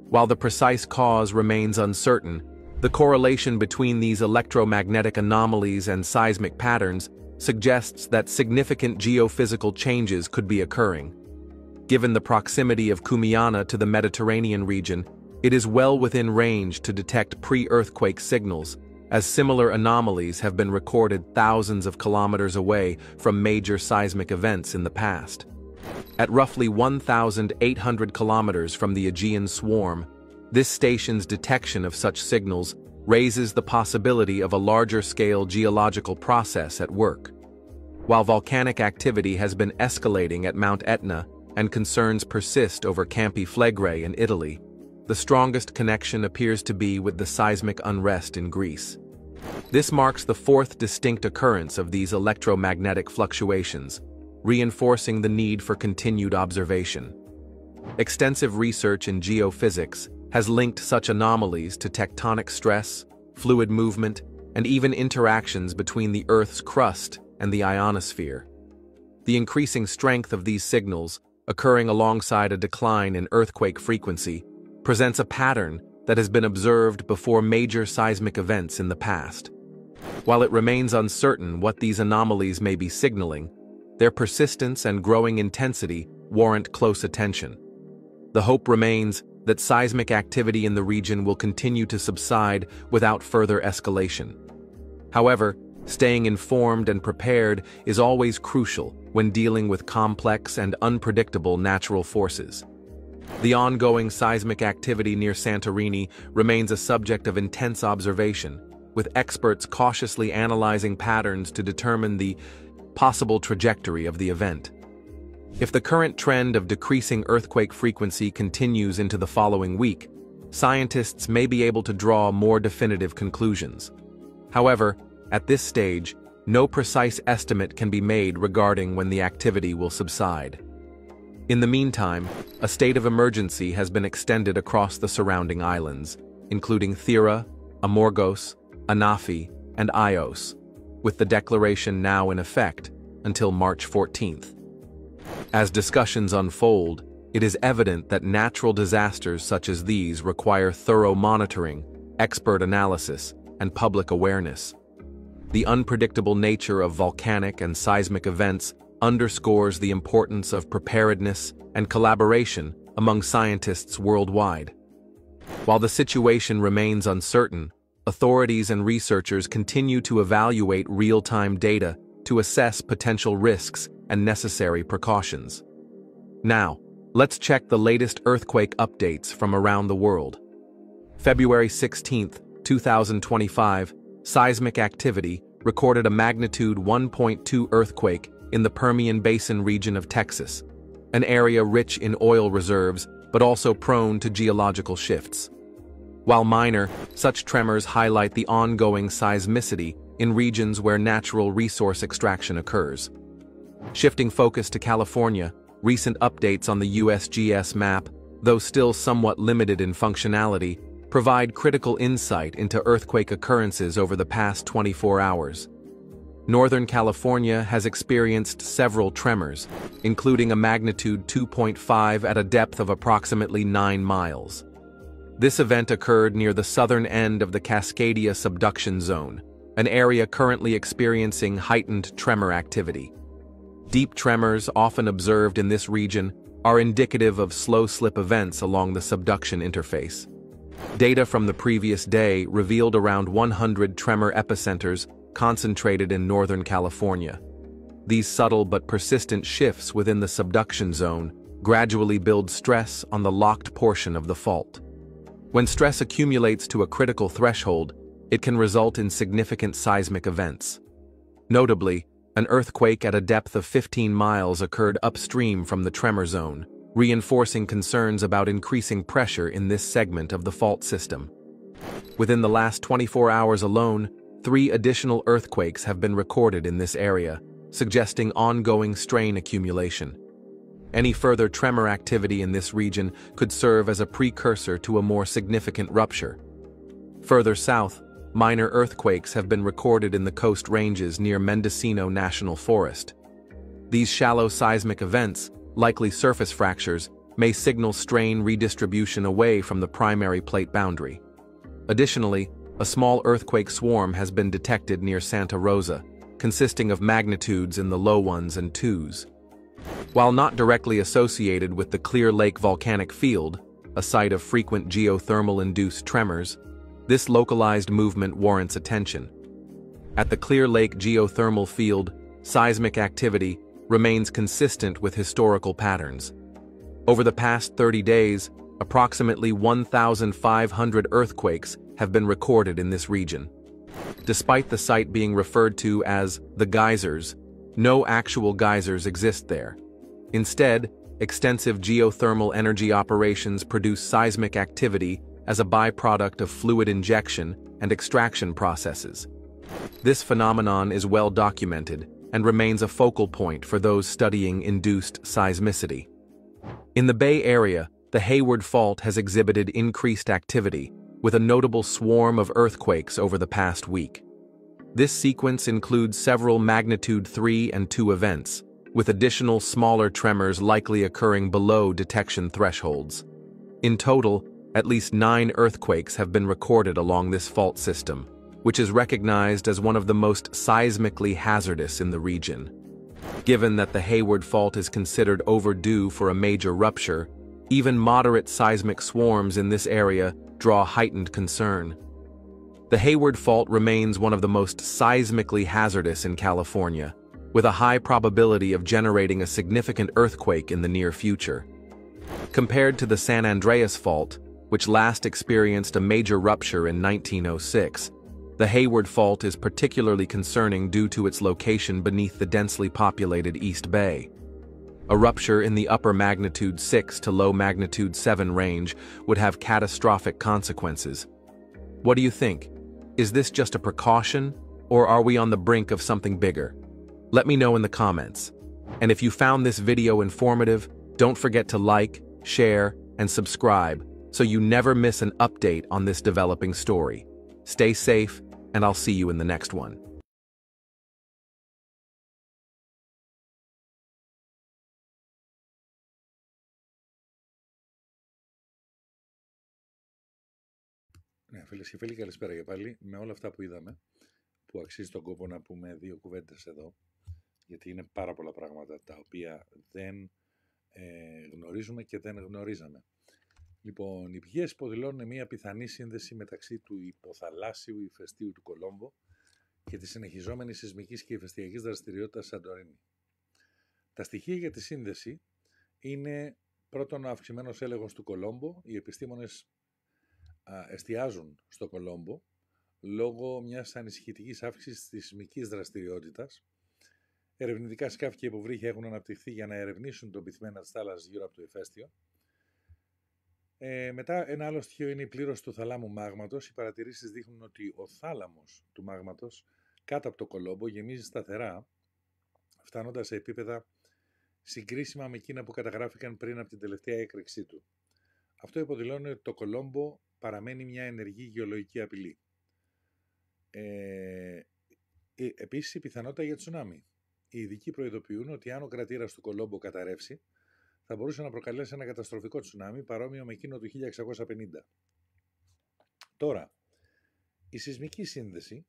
While the precise cause remains uncertain, the correlation between these electromagnetic anomalies and seismic patterns suggests that significant geophysical changes could be occurring. Given the proximity of Cumiana to the Mediterranean region, it is well within range to detect pre-earthquake signals, as similar anomalies have been recorded thousands of kilometers away from major seismic events in the past. At roughly 1,800 kilometers from the Aegean swarm, this station's detection of such signals raises the possibility of a larger-scale geological process at work. While volcanic activity has been escalating at Mount Etna and concerns persist over Campi Flegrei in Italy, the strongest connection appears to be with the seismic unrest in Greece. This marks the fourth distinct occurrence of these electromagnetic fluctuations, reinforcing the need for continued observation. Extensive research in geophysics has linked such anomalies to tectonic stress, fluid movement, and even interactions between the Earth's crust and the ionosphere. The increasing strength of these signals, occurring alongside a decline in earthquake frequency, presents a pattern that has been observed before major seismic events in the past. While it remains uncertain what these anomalies may be signaling, their persistence and growing intensity warrant close attention. The hope remains that seismic activity in the region will continue to subside without further escalation. However, staying informed and prepared is always crucial when dealing with complex and unpredictable natural forces. The ongoing seismic activity near Santorini remains a subject of intense observation, with experts cautiously analyzing patterns to determine the possible trajectory of the event. If the current trend of decreasing earthquake frequency continues into the following week, scientists may be able to draw more definitive conclusions. However, at this stage, no precise estimate can be made regarding when the activity will subside. In the meantime, a state of emergency has been extended across the surrounding islands, including Thera, Amorgos, Anafi, and Ios, with the declaration now in effect until March 14th. As discussions unfold, it is evident that natural disasters such as these require thorough monitoring, expert analysis, and public awareness. The unpredictable nature of volcanic and seismic events underscores the importance of preparedness and collaboration among scientists worldwide. While the situation remains uncertain, authorities and researchers continue to evaluate real-time data to assess potential risks and necessary precautions. Now, let's check the latest earthquake updates from around the world. February 16, 2025, seismic activity recorded a magnitude 1.2 earthquake in the Permian Basin region of Texas, an area rich in oil reserves but also prone to geological shifts. While minor, such tremors highlight the ongoing seismicity in regions where natural resource extraction occurs. Shifting focus to California, recent updates on the USGS map, though still somewhat limited in functionality, provide critical insight into earthquake occurrences over the past 24 hours. Northern California has experienced several tremors, including a magnitude 2.5 at a depth of approximately 9 miles. This event occurred near the southern end of the Cascadia subduction zone, an area currently experiencing heightened tremor activity. Deep tremors, often observed in this region, are indicative of slow-slip events along the subduction interface. Data from the previous day revealed around 100 tremor epicenters concentrated in Northern California. These subtle but persistent shifts within the subduction zone gradually build stress on the locked portion of the fault. When stress accumulates to a critical threshold, it can result in significant seismic events. Notably, an earthquake at a depth of 15 miles occurred upstream from the tremor zone, reinforcing concerns about increasing pressure in this segment of the fault system. Within the last 24 hours alone, 3 additional earthquakes have been recorded in this area, suggesting ongoing strain accumulation. Any further tremor activity in this region could serve as a precursor to a more significant rupture. Further south, minor earthquakes have been recorded in the coast ranges near Mendocino National Forest. These shallow seismic events, likely surface fractures, may signal strain redistribution away from the primary plate boundary. Additionally, a small earthquake swarm has been detected near Santa Rosa, consisting of magnitudes in the low 1s and 2s. While not directly associated with the Clear Lake volcanic field, a site of frequent geothermal-induced tremors, this localized movement warrants attention. At the Clear Lake geothermal field, seismic activity remains consistent with historical patterns. Over the past 30 days, approximately 1,500 earthquakes have been recorded in this region. Despite the site being referred to as the geysers, no actual geysers exist there. Instead, extensive geothermal energy operations produce seismic activity as a byproduct of fluid injection and extraction processes. This phenomenon is well documented and remains a focal point for those studying induced seismicity. In the Bay Area, the Hayward Fault has exhibited increased activity, with a notable swarm of earthquakes over the past week. This sequence includes several magnitude 3 and 2 events, with additional smaller tremors likely occurring below detection thresholds. In total, at least 9 earthquakes have been recorded along this fault system, which is recognized as one of the most seismically hazardous in the region. Given that the Hayward Fault is considered overdue for a major rupture, even moderate seismic swarms in this area draw heightened concern. The Hayward Fault remains one of the most seismically hazardous in California, with a high probability of generating a significant earthquake in the near future. Compared to the San Andreas Fault, which last experienced a major rupture in 1906, the Hayward Fault is particularly concerning due to its location beneath the densely populated East Bay. A rupture in the upper magnitude 6 to low magnitude 7 range would have catastrophic consequences. What do you think? Is this just a precaution, or are we on the brink of something bigger? Let me know in the comments. And if you found this video informative, don't forget to like, share, and subscribe so you never miss an update on this developing story. Stay safe, and I'll see you in the next one. Ναι, φίλες και φίλοι, καλησπέρα για πάλι. Με όλα αυτά που είδαμε, που αξίζει τον κόπο να πούμε 2 κουβέντες εδώ, γιατί είναι πάρα πολλά πράγματα τα οποία δεν γνωρίζουμε και δεν γνωρίζαμε. Λοιπόν, οι πηγές υποδηλώνουν μια πιθανή σύνδεση μεταξύ του υποθαλάσσιου ηφαιστείου του Κολόμπο και της συνεχιζόμενης σεισμικής και ηφαιστειακής δραστηριότητας Σαντορίνη. Τα στοιχεία για τη σύνδεση είναι πρώτον ο αυξημένος έλεγχος του Κολόμπο. Οι επιστήμονες εστιάζουν στο Κολόμπο λόγω μιας ανησυχητικής αύξησης της σεισμικής δραστηριότητας. Ερευνητικά σκάφη και υποβρύχια έχουν αναπτυχθεί για να ερευνήσουν τον πυθμένα της θάλασσας γύρω από το ηφαίστειο. Μετά, ένα άλλο στοιχείο είναι η πλήρωση του θαλάμου μάγματος. Οι παρατηρήσεις δείχνουν ότι ο θάλαμος του μάγματος κάτω από το Κολόμπο γεμίζει σταθερά, φτάνοντας σε επίπεδα συγκρίσιμα με εκείνα που καταγράφηκαν πριν από την τελευταία έκρηξή του. Αυτό υποδηλώνει ότι το Κολόμπο παραμένει μια ενεργή γεωλογική απειλή. Επίσης, η πιθανότητα για τσουνάμι. Οι ειδικοί προειδοποιούν ότι αν ο κρατήρας του Κολόμπο καταρρεύσει, θα μπορούσε να προκαλέσει ένα καταστροφικό τσουνάμι παρόμοιο με εκείνο του 1650. Τώρα, η σεισμική σύνδεση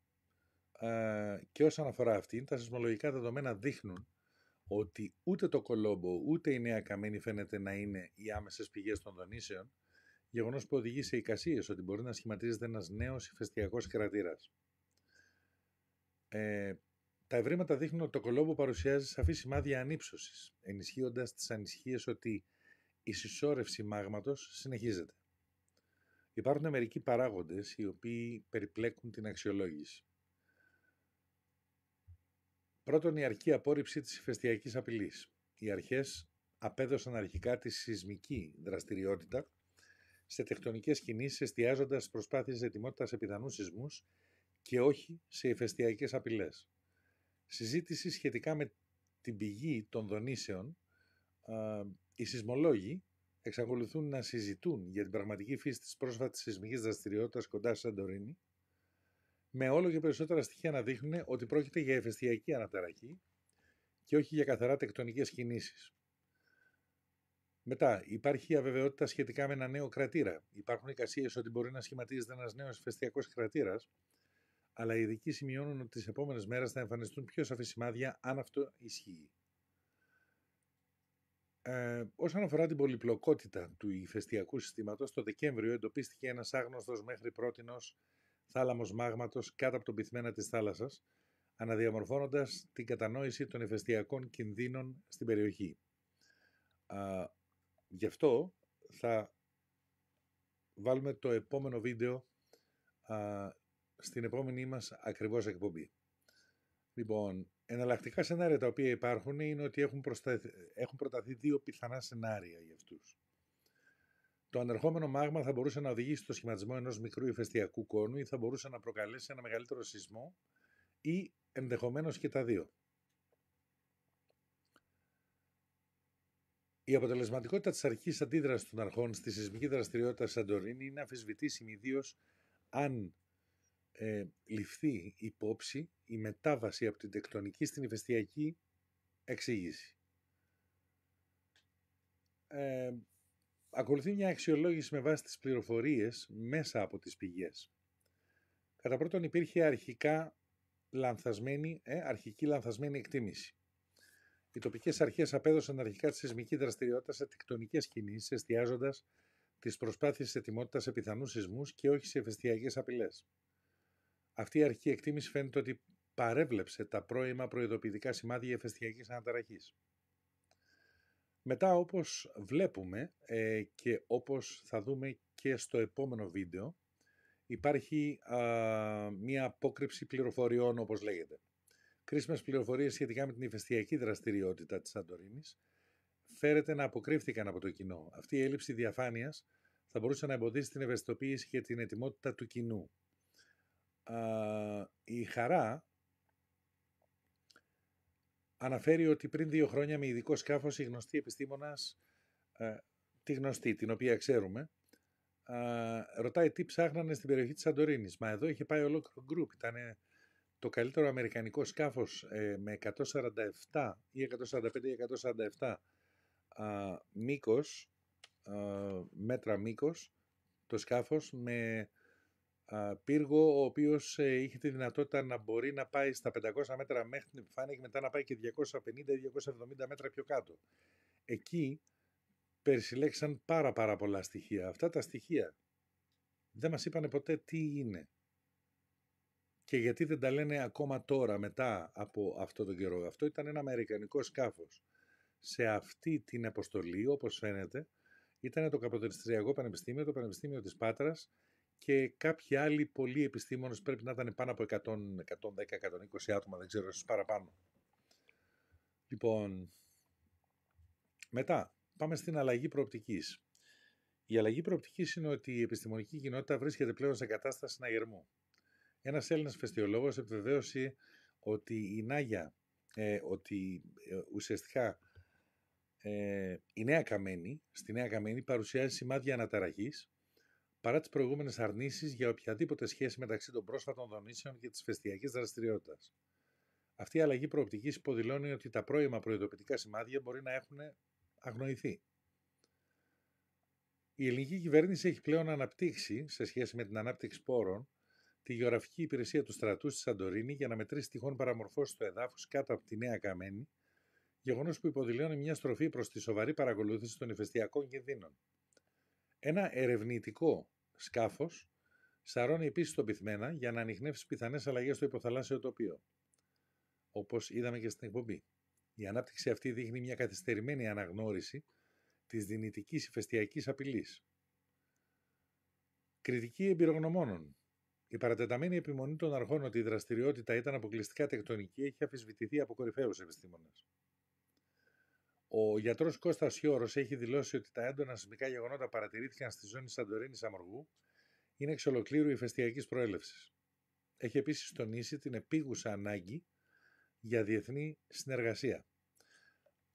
και όσον αφορά αυτήν, τα σεισμολογικά δεδομένα δείχνουν ότι ούτε το Κολόμπο ούτε η Νέα Καμένη φαίνεται να είναι οι άμεσες πηγές των δονήσεων, γεγονός που οδηγεί σε εικασίες ότι μπορεί να σχηματίζεται ένας νέος ηφαιστειακός κρατήρας. Τα ευρήματα δείχνουν ότι το Κολόμπο παρουσιάζει σαφή σημάδια ανύψωσης, ενισχύοντας τις ανησυχίες ότι η συσσόρευση μάγματος συνεχίζεται. Υπάρχουν μερικοί παράγοντες οι οποίοι περιπλέκουν την αξιολόγηση. Πρώτον, η αρχική απόρριψη της ηφαιστειακής απειλής. Οι αρχές απέδωσαν αρχικά τη σεισμική δραστηριότητα σε τεκτονικές κινήσεις, εστιάζοντας προσπάθειες ετοιμότητας σε πιθανούς σεισμούς και όχι σε ηφαιστειακές απειλές. Συζήτηση σχετικά με την πηγή των δονήσεων. Οι σεισμολόγοι εξακολουθούν να συζητούν για την πραγματική φύση της πρόσφατης σεισμικής δραστηριότητας κοντά στη Σαντορίνη, με όλο και περισσότερα στοιχεία να δείχνουν ότι πρόκειται για ηφαιστειακή αναταραχή και όχι για καθαρά τεκτονικές κινήσεις. Μετά, υπάρχει αβεβαιότητα σχετικά με ένα νέο κρατήρα. Υπάρχουν εικασίες ότι μπορεί να σχηματίζεται ένας νέος ηφαιστειακός κρατήρας, αλλά οι ειδικοί σημειώνουν ότι τις επόμενες μέρες θα εμφανιστούν πιο σαφή σημάδια αν αυτό ισχύει. Όσον αφορά την πολυπλοκότητα του ηφαιστειακού συστήματος, το Δεκέμβριο εντοπίστηκε ένας άγνωστος μέχρι πρότινος θάλαμος μάγματος κάτω από τον πυθμένα της θάλασσας, αναδιαμορφώνοντας την κατανόηση των ηφαιστειακών κινδύνων στην περιοχή. Γι' αυτό θα βάλουμε το επόμενο βίντεο στην επόμενή μας ακριβώς εκπομπή. Λοιπόν, εναλλακτικά σενάρια τα οποία υπάρχουν είναι ότι έχουν προταθεί δύο πιθανά σενάρια για αυτούς. Το ανερχόμενο μάγμα θα μπορούσε να οδηγήσει στο σχηματισμό ενός μικρού ηφαιστειακού κόνου ή θα μπορούσε να προκαλέσει ένα μεγαλύτερο σεισμό ή ενδεχομένως και τα δύο. Η αποτελεσματικότητα της αρχικής αντίδρασης των αρχών στη σεισμική δραστηριότητα της Σαντορίνη είναι αμφισβητήσιμη, ιδίως αν ληφθεί υπόψη η μετάβαση από την τεκτονική στην ηφαιστειακή εξήγηση. Ακολουθεί μια αξιολόγηση με βάση τις πληροφορίες μέσα από τις πηγές. Κατά πρώτον, υπήρχε αρχική λανθασμένη εκτίμηση. Οι τοπικές αρχές απέδωσαν αρχικά τη σεισμική δραστηριότητα σε τεκτονικές κινήσεις, εστιάζοντας τις προσπάθειες ετοιμότητας σε πιθανούς σεισμούς και όχι σε ηφαιστειακές απειλές. Αυτή η αρχική εκτίμηση φαίνεται ότι παρέβλεψε τα πρώιμα προειδοποιητικά σημάδια ηφαιστειακής αναταραχής. Μετά, όπως βλέπουμε και όπως θα δούμε και στο επόμενο βίντεο, υπάρχει μία απόκρυψη πληροφοριών, όπως λέγεται. Κρίσιμες πληροφορίες σχετικά με την ηφαιστειακή δραστηριότητα της Σαντορίνης φέρεται να αποκρύφθηκαν από το κοινό. Αυτή η έλλειψη διαφάνειας θα μπορούσε να εμποδίσει την ευαισθητοποίηση και την ετοιμότητα του κοινού. Η Χαρά αναφέρει ότι πριν 2 χρόνια με ειδικό σκάφος η γνωστή επιστήμονας, τη γνωστή, την οποία ξέρουμε, ρωτάει τι ψάχνανε στην περιοχή της Σαντορίνης. Μα εδώ είχε πάει ολόκληρο γκρουπ. Ήταν το καλύτερο αμερικανικό σκάφος με 147 ή 145 ή 147 μήκος, μέτρα μήκος, το σκάφος με πύργο ο οποίος είχε τη δυνατότητα να μπορεί να πάει στα 500 μέτρα μέχρι την επιφάνεια και μετά να πάει και 250 ή 270 μέτρα πιο κάτω. Εκεί περισυλλέξαν πάρα πολλά στοιχεία. Αυτά τα στοιχεία δεν μας είπανε ποτέ τι είναι. Και γιατί δεν τα λένε ακόμα τώρα, μετά από αυτό τον καιρό. Αυτό ήταν ένα αμερικανικό σκάφος. Σε αυτή την αποστολή, όπως φαίνεται, ήταν το Καποδιστριακό Πανεπιστήμιο, το Πανεπιστήμιο της Πάτρας και κάποιοι άλλοι πολλοί επιστήμονες, πρέπει να ήταν πάνω από 110-120 άτομα, δεν ξέρω, ίσως παραπάνω. Λοιπόν, μετά πάμε στην αλλαγή προοπτικής. Η αλλαγή προοπτικής είναι ότι η επιστημονική κοινότητα βρίσκεται πλέον σε κατάσταση συναγερμού. Ένας Έλληνας ηφαιστειολόγος επιβεβαίωσε ότι ουσιαστικά στη Νέα Καμένη παρουσιάζει σημάδια αναταραχής παρά τις προηγούμενες αρνήσεις για οποιαδήποτε σχέση μεταξύ των πρόσφατων δονήσεων και της ηφαιστειακής δραστηριότητας. Αυτή η αλλαγή προοπτικής υποδηλώνει ότι τα πρώιμα προειδοποιητικά σημάδια μπορεί να έχουν αγνοηθεί. Η ελληνική κυβέρνηση έχει πλέον αναπτύξει, σε σχέση με την ανάπτυξη πόρων, τη γεωγραφική υπηρεσία του στρατού στη Σαντορίνη για να μετρήσει τυχόν παραμορφώσεις του εδάφους κάτω από τη Νέα Καμένη, γεγονός που υποδηλώνει μια στροφή προς τη σοβαρή παρακολούθηση των ηφαιστειακών κινδύνων. Ένα ερευνητικό σκάφος σαρώνει επίσης τον πυθμένα για να ανιχνεύσει πιθανές αλλαγές στο υποθαλάσσιο τοπίο, όπως είδαμε και στην εκπομπή. Η ανάπτυξη αυτή δείχνει μια καθυστερημένη αναγνώριση της δυνητικής ηφαιστειακής απειλής. Κριτική εμπειρογνωμόνων. Η παρατεταμένη επιμονή των αρχών ότι η δραστηριότητα ήταν αποκλειστικά τεκτονική έχει αμφισβητηθεί από κορυφαίους επιστήμονες. Ο γιατρός Κώστας Σιώρος έχει δηλώσει ότι τα έντονα σεισμικά γεγονότα παρατηρήθηκαν στη ζώνη Σαντορίνης αμοργού είναι εξ ολοκλήρου ηφαιστειακής προέλευσης. Έχει επίσης τονίσει την επίγουσα ανάγκη για διεθνή συνεργασία.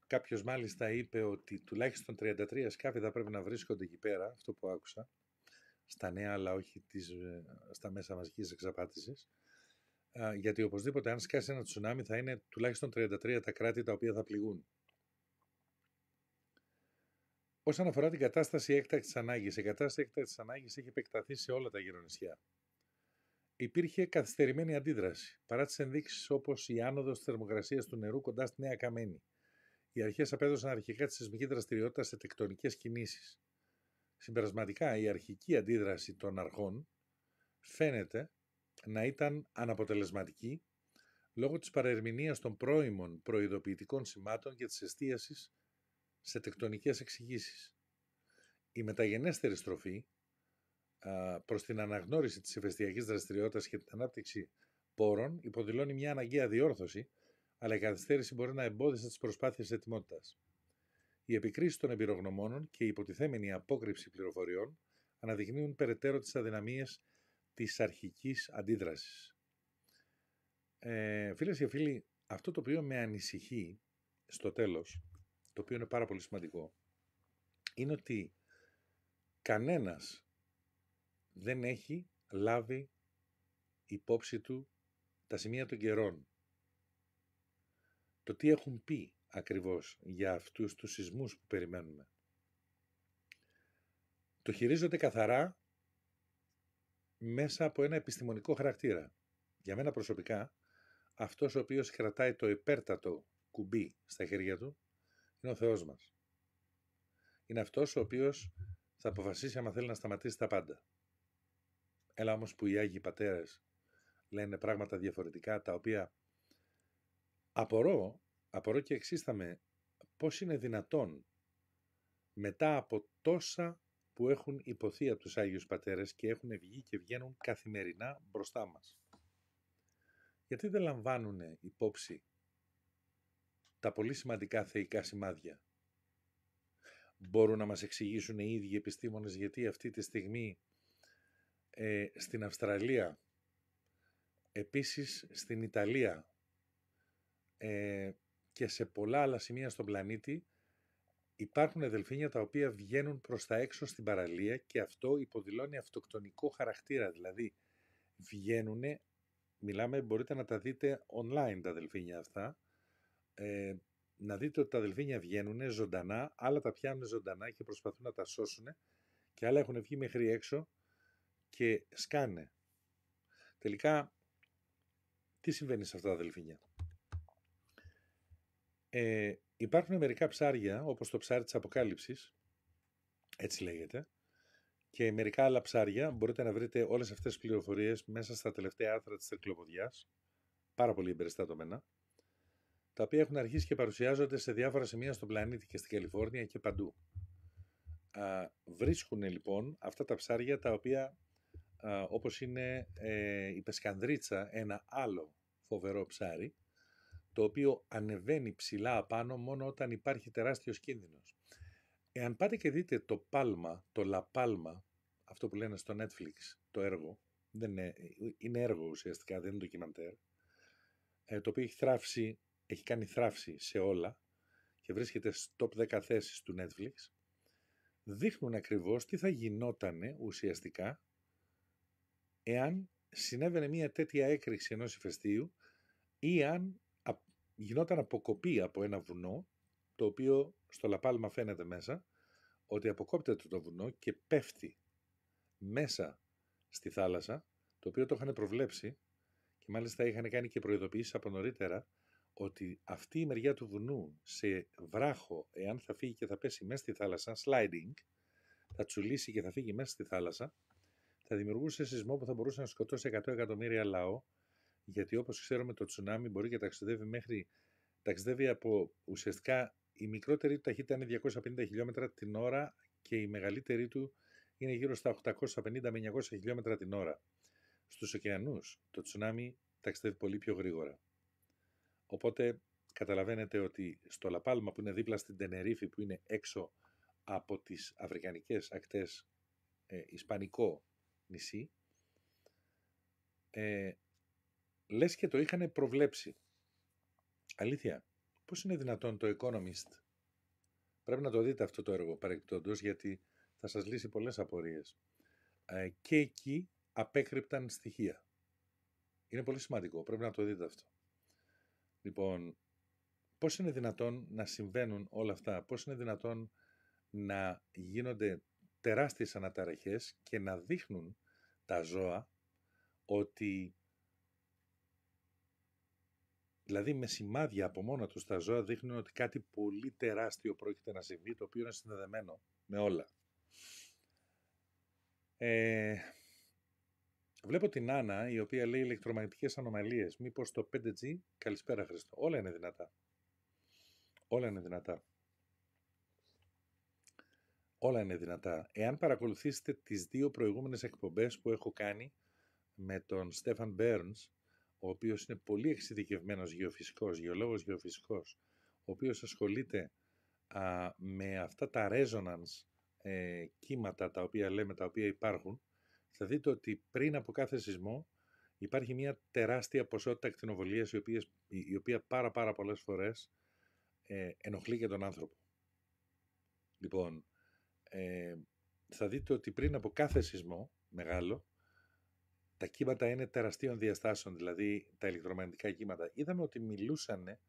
Κάποιος μάλιστα είπε ότι τουλάχιστον 33 σκάφη θα πρέπει να βρίσκονται εκεί πέρα, αυτό που άκουσα, στα νέα αλλά όχι στα μέσα μαζικής εξαπάτησης, γιατί οπωσδήποτε αν σκάσει ένα τσουνάμι θα είναι τουλάχιστον 33 τα κράτη τα οποία θα πληγούν. Όσον αφορά την κατάσταση έκτακτης ανάγκης, η κατάσταση έκτακτης ανάγκης έχει επεκταθεί σε όλα τα γύρω νησιά. Υπήρχε καθυστερημένη αντίδραση, παρά τις ενδείξεις όπως η άνοδος της θερμοκρασίας του νερού κοντά στη Νέα Καμένη. Οι αρχές απέδωσαν αρχικά τη σεισμική δραστηριότητα σε τεκτονικές κινήσεις. Συμπερασματικά, η αρχική αντίδραση των αρχών φαίνεται να ήταν αναποτελεσματική λόγω της παραερμηνείας των πρώιμων προειδοποιητικών σημάτων και της εστίασης σε τεκτονικές εξηγήσεις. Η μεταγενέστερη στροφή προς την αναγνώριση της ηφαιστειακής δραστηριότητας και την ανάπτυξη πόρων υποδηλώνει μια αναγκαία διόρθωση, αλλά η καθυστέρηση μπορεί να εμπόδισε τις προσπάθειες ετοιμότητας. Οι επικρίσεις των εμπειρογνωμόνων και η υποτιθέμενη απόκρυψη πληροφοριών αναδεικνύουν περαιτέρω τις αδυναμίες της αρχικής αντίδρασης. Φίλες και φίλοι, αυτό το οποίο με ανησυχεί στο τέλος, το οποίο είναι πάρα πολύ σημαντικό, είναι ότι κανένας δεν έχει λάβει υπόψη του τα σημεία των καιρών. Το τι έχουν πει ακριβώς για αυτούς τους σεισμούς που περιμένουμε. Το χειρίζονται καθαρά μέσα από ένα επιστημονικό χαρακτήρα. Για μένα προσωπικά, αυτός ο οποίος κρατάει το υπέρτατο κουμπί στα χέρια του, είναι ο Θεός μας. Είναι αυτός ο οποίος θα αποφασίσει άμα θέλει να σταματήσει τα πάντα. Έλα όμως που οι Άγιοι Πατέρες λένε πράγματα διαφορετικά, τα οποία απορώ και εξίσταμαι πώς είναι δυνατόν μετά από τόσα που έχουν υποθεί από τους Άγιους Πατέρες και έχουν βγει και βγαίνουν καθημερινά μπροστά μας. Γιατί δεν λαμβάνουν υπόψη τα πολύ σημαντικά θεϊκά σημάδια. Μπορούν να μας εξηγήσουν οι ίδιοι επιστήμονες γιατί αυτή τη στιγμή στην Αυστραλία, επίσης στην Ιταλία και σε πολλά άλλα σημεία στον πλανήτη υπάρχουν δελφίνια τα οποία βγαίνουν προς τα έξω στην παραλία και αυτό υποδηλώνει αυτοκτονικό χαρακτήρα. Δηλαδή βγαίνουν, μπορείτε να τα δείτε online τα δελφίνια αυτά, να δείτε ότι τα δελφίνια βγαίνουν ζωντανά, άλλα τα πιάνουν ζωντανά και προσπαθούν να τα σώσουν και άλλα έχουν βγει μέχρι έξω και σκάνε. Τελικά, τι συμβαίνει σε αυτά τα δελφίνια? Υπάρχουν μερικά ψάρια, όπως το ψάρι της Αποκάλυψης, έτσι λέγεται, και μερικά άλλα ψάρια, μπορείτε να βρείτε όλες αυτές τις πληροφορίες μέσα στα τελευταία άρθρα της Τρικλοποδιάς, πάρα πολύ εμπεριστατωμένα, τα οποία έχουν αρχίσει και παρουσιάζονται σε διάφορα σημεία στον πλανήτη και στην Καλιφόρνια και παντού. Βρίσκουν λοιπόν αυτά τα ψάρια τα οποία, όπως είναι η πεσκανδρίτσα, ένα άλλο φοβερό ψάρι, το οποίο ανεβαίνει ψηλά απάνω μόνο όταν υπάρχει τεράστιος κίνδυνος. Εάν πάτε και δείτε το Πάλμα, το La Palma, αυτό που λένε στο Netflix, το έργο, είναι έργο ουσιαστικά, δεν είναι ντοκιμαντέρ, το οποίο έχει κάνει θράψη σε όλα και βρίσκεται στο top 10 θέσεις του Netflix, δείχνουν ακριβώς τι θα γινότανε ουσιαστικά εάν συνέβαινε μια τέτοια έκρηξη ενός ηφαιστείου ή αν γινόταν αποκοπή από ένα βουνό, το οποίο στο Λαπάλμα φαίνεται μέσα, ότι αποκόπτεται το βουνό και πέφτει μέσα στη θάλασσα, το οποίο το είχαν προβλέψει και μάλιστα είχαν κάνει και προειδοποιήσεις από νωρίτερα ότι αυτή η μεριά του βουνού σε βράχο, εάν θα φύγει και θα πέσει μέσα στη θάλασσα, sliding, θα τσουλήσει και θα φύγει μέσα στη θάλασσα, θα δημιουργούσε σεισμό που θα μπορούσε να σκοτώσει 100 εκατομμύρια λαό, γιατί όπως ξέρουμε το τσουνάμι μπορεί και ταξιδεύει από ουσιαστικά η μικρότερη του ταχύτητα είναι 250 χιλιόμετρα την ώρα και η μεγαλύτερη του είναι γύρω στα 850 με 900 χιλιόμετρα την ώρα. Στους ωκεανούς το τσουνάμι ταξιδεύει πολύ πιο γρήγορα. Οπότε καταλαβαίνετε ότι στο Λαπάλμα που είναι δίπλα στην Τενερίφη, που είναι έξω από τις αφρικανικές ακτές, ισπανικό νησί, λες και το είχαν προβλέψει. Αλήθεια, πώς είναι δυνατόν το Economist? Πρέπει να το δείτε αυτό το έργο παρεκτόντως, γιατί θα σας λύσει πολλές απορίες. Και εκεί απέκρυπταν στοιχεία. Είναι πολύ σημαντικό, πρέπει να το δείτε αυτό. Λοιπόν, πώς είναι δυνατόν να συμβαίνουν όλα αυτά, πώς είναι δυνατόν να γίνονται τεράστιες αναταραχές και να δείχνουν τα ζώα ότι, δηλαδή με σημάδια από μόνα τους τα ζώα δείχνουν ότι κάτι πολύ τεράστιο πρόκειται να συμβεί, το οποίο είναι συνδεδεμένο με όλα. Βλέπω την Άννα, η οποία λέει ηλεκτρομαγνητικές ανομαλίες. Μήπως το 5G? Καλησπέρα Χριστό. Όλα είναι δυνατά. Όλα είναι δυνατά. Όλα είναι δυνατά. Εάν παρακολουθήσετε τις 2 προηγούμενες εκπομπές που έχω κάνει με τον Στέφαν Μπέρνς, ο οποίος είναι πολύ εξειδικευμένος γεωφυσικός, γεωλόγος γεωφυσικός, ο οποίος ασχολείται με αυτά τα resonance κύματα τα οποία λέμε, τα οποία υπάρχουν, θα δείτε ότι πριν από κάθε σεισμό υπάρχει μια τεράστια ποσότητα ακτινοβολίας η οποία πάρα πολλές φορές ενοχλεί και τον άνθρωπο. Λοιπόν, θα δείτε ότι πριν από κάθε σεισμό μεγάλο, τα κύματα είναι τεραστίων διαστάσεων, δηλαδή τα ηλεκτρομαγνητικά κύματα. Είδαμε ότι μιλούσαν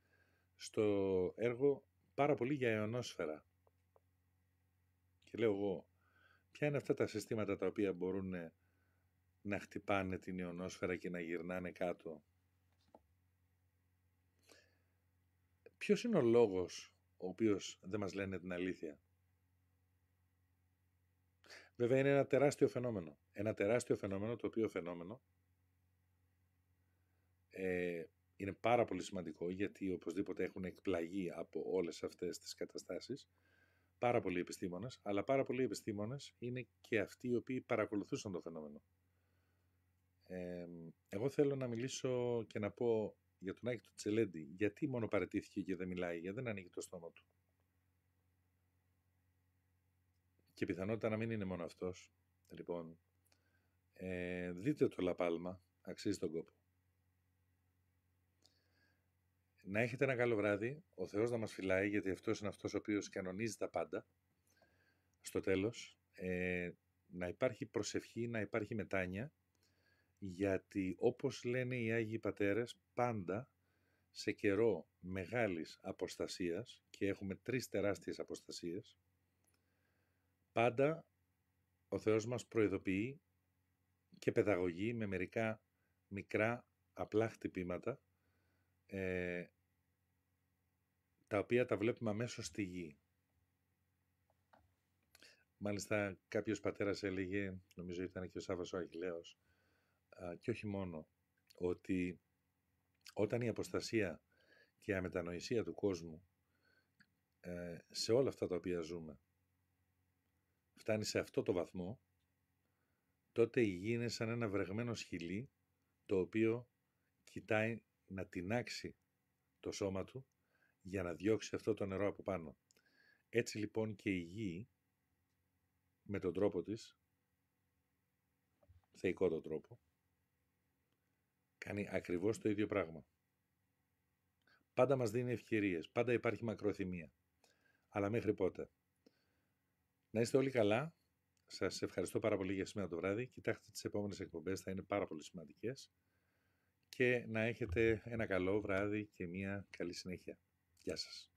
στο έργο πάρα πολύ για αιωνόσφαιρα. Και λέω εγώ, ποια είναι αυτά τα συστήματα τα οποία μπορούν να χτυπάνε την αιωνόσφαιρα και να γυρνάνε κάτω? Ποιος είναι ο λόγος ο οποίος δεν μας λένε την αλήθεια? Βέβαια είναι ένα τεράστιο φαινόμενο. Ένα τεράστιο φαινόμενο, το οποίο φαινόμενο είναι πάρα πολύ σημαντικό, γιατί οπωσδήποτε έχουν εκπλαγεί από όλες αυτές τις καταστάσεις πάρα πολλοί επιστήμονες, αλλά πάρα πολλοί επιστήμονες είναι και αυτοί οι οποίοι παρακολουθούσαν το φαινόμενο. Εγώ θέλω να μιλήσω και να πω για τον Άκη του Τσελέντη. Γιατί μόνο παραιτήθηκε και δεν μιλάει, γιατί δεν ανοίγει το στόμα του? Και πιθανότητα να μην είναι μόνο αυτός. Λοιπόν, δείτε το Λαπάλμα, αξίζει τον κόπο. Να έχετε ένα καλό βράδυ, ο Θεός να μας φυλάει, γιατί αυτός είναι αυτός ο οποίος κανονίζει τα πάντα. Στο τέλος, να υπάρχει προσευχή, να υπάρχει μετάνοια, γιατί όπως λένε οι Άγιοι Πατέρες, πάντα σε καιρό μεγάλης αποστασίας, και έχουμε 3 τεράστιες αποστασίες, πάντα ο Θεός μας προειδοποιεί και παιδαγωγεί με μερικά μικρά απλά χτυπήματα, τα οποία τα βλέπουμε αμέσως στη γη. Μάλιστα κάποιος πατέρας έλεγε, νομίζω ήταν και ο Σάββας ο Αγγελέος, και όχι μόνο, ότι όταν η αποστασία και η αμετανοησία του κόσμου σε όλα αυτά τα οποία ζούμε φτάνει σε αυτό το βαθμό, τότε η γη είναι σαν ένα βρεγμένο σκυλί, το οποίο κοιτάει να τινάξει το σώμα του για να διώξει αυτό το νερό από πάνω. Έτσι λοιπόν και η γη, με τον τρόπο της, θεϊκό τον τρόπο, κάνει ακριβώς το ίδιο πράγμα. Πάντα μας δίνει ευκαιρίες, πάντα υπάρχει μακροθυμία. Αλλά μέχρι πότε? Να είστε όλοι καλά. Σας ευχαριστώ πάρα πολύ για σήμερα το βράδυ. Κοιτάξτε τις επόμενες εκπομπές, θα είναι πάρα πολύ σημαντικές. Και να έχετε ένα καλό βράδυ και μια καλή συνέχεια. Γεια σας.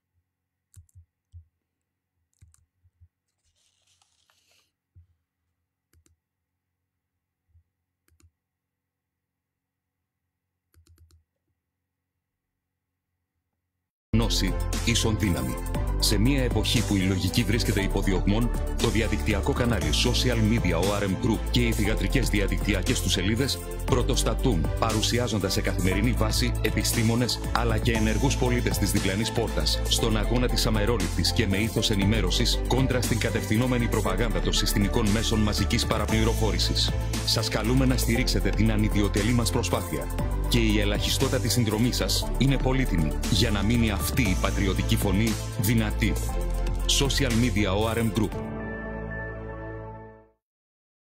Γνώση ίσον δύναμη. Σε μια εποχή που η λογική βρίσκεται υποδιωγμών, το διαδικτυακό κανάλι Social Media ORM Group και οι θυγατρικές διαδικτυακές του σελίδες πρωτοστατούν, παρουσιάζοντας σε καθημερινή βάση επιστήμονες αλλά και ενεργούς πολίτες της διπλανής πόρτας στον αγώνα της αμερόληπτης και με ήθος ενημέρωσης κόντρα στην κατευθυνόμενη προπαγάνδα των συστημικών μέσων μαζικής παραπληροφόρησης. Σας καλούμε να στηρίξετε την ανιδιοτελή μας προσπάθεια και η ελαχιστότατη συνδρομή σας είναι πολύτιμη για να μείνει αυτή η πατριωτική φωνή δυνατή. Social Media ORM Group.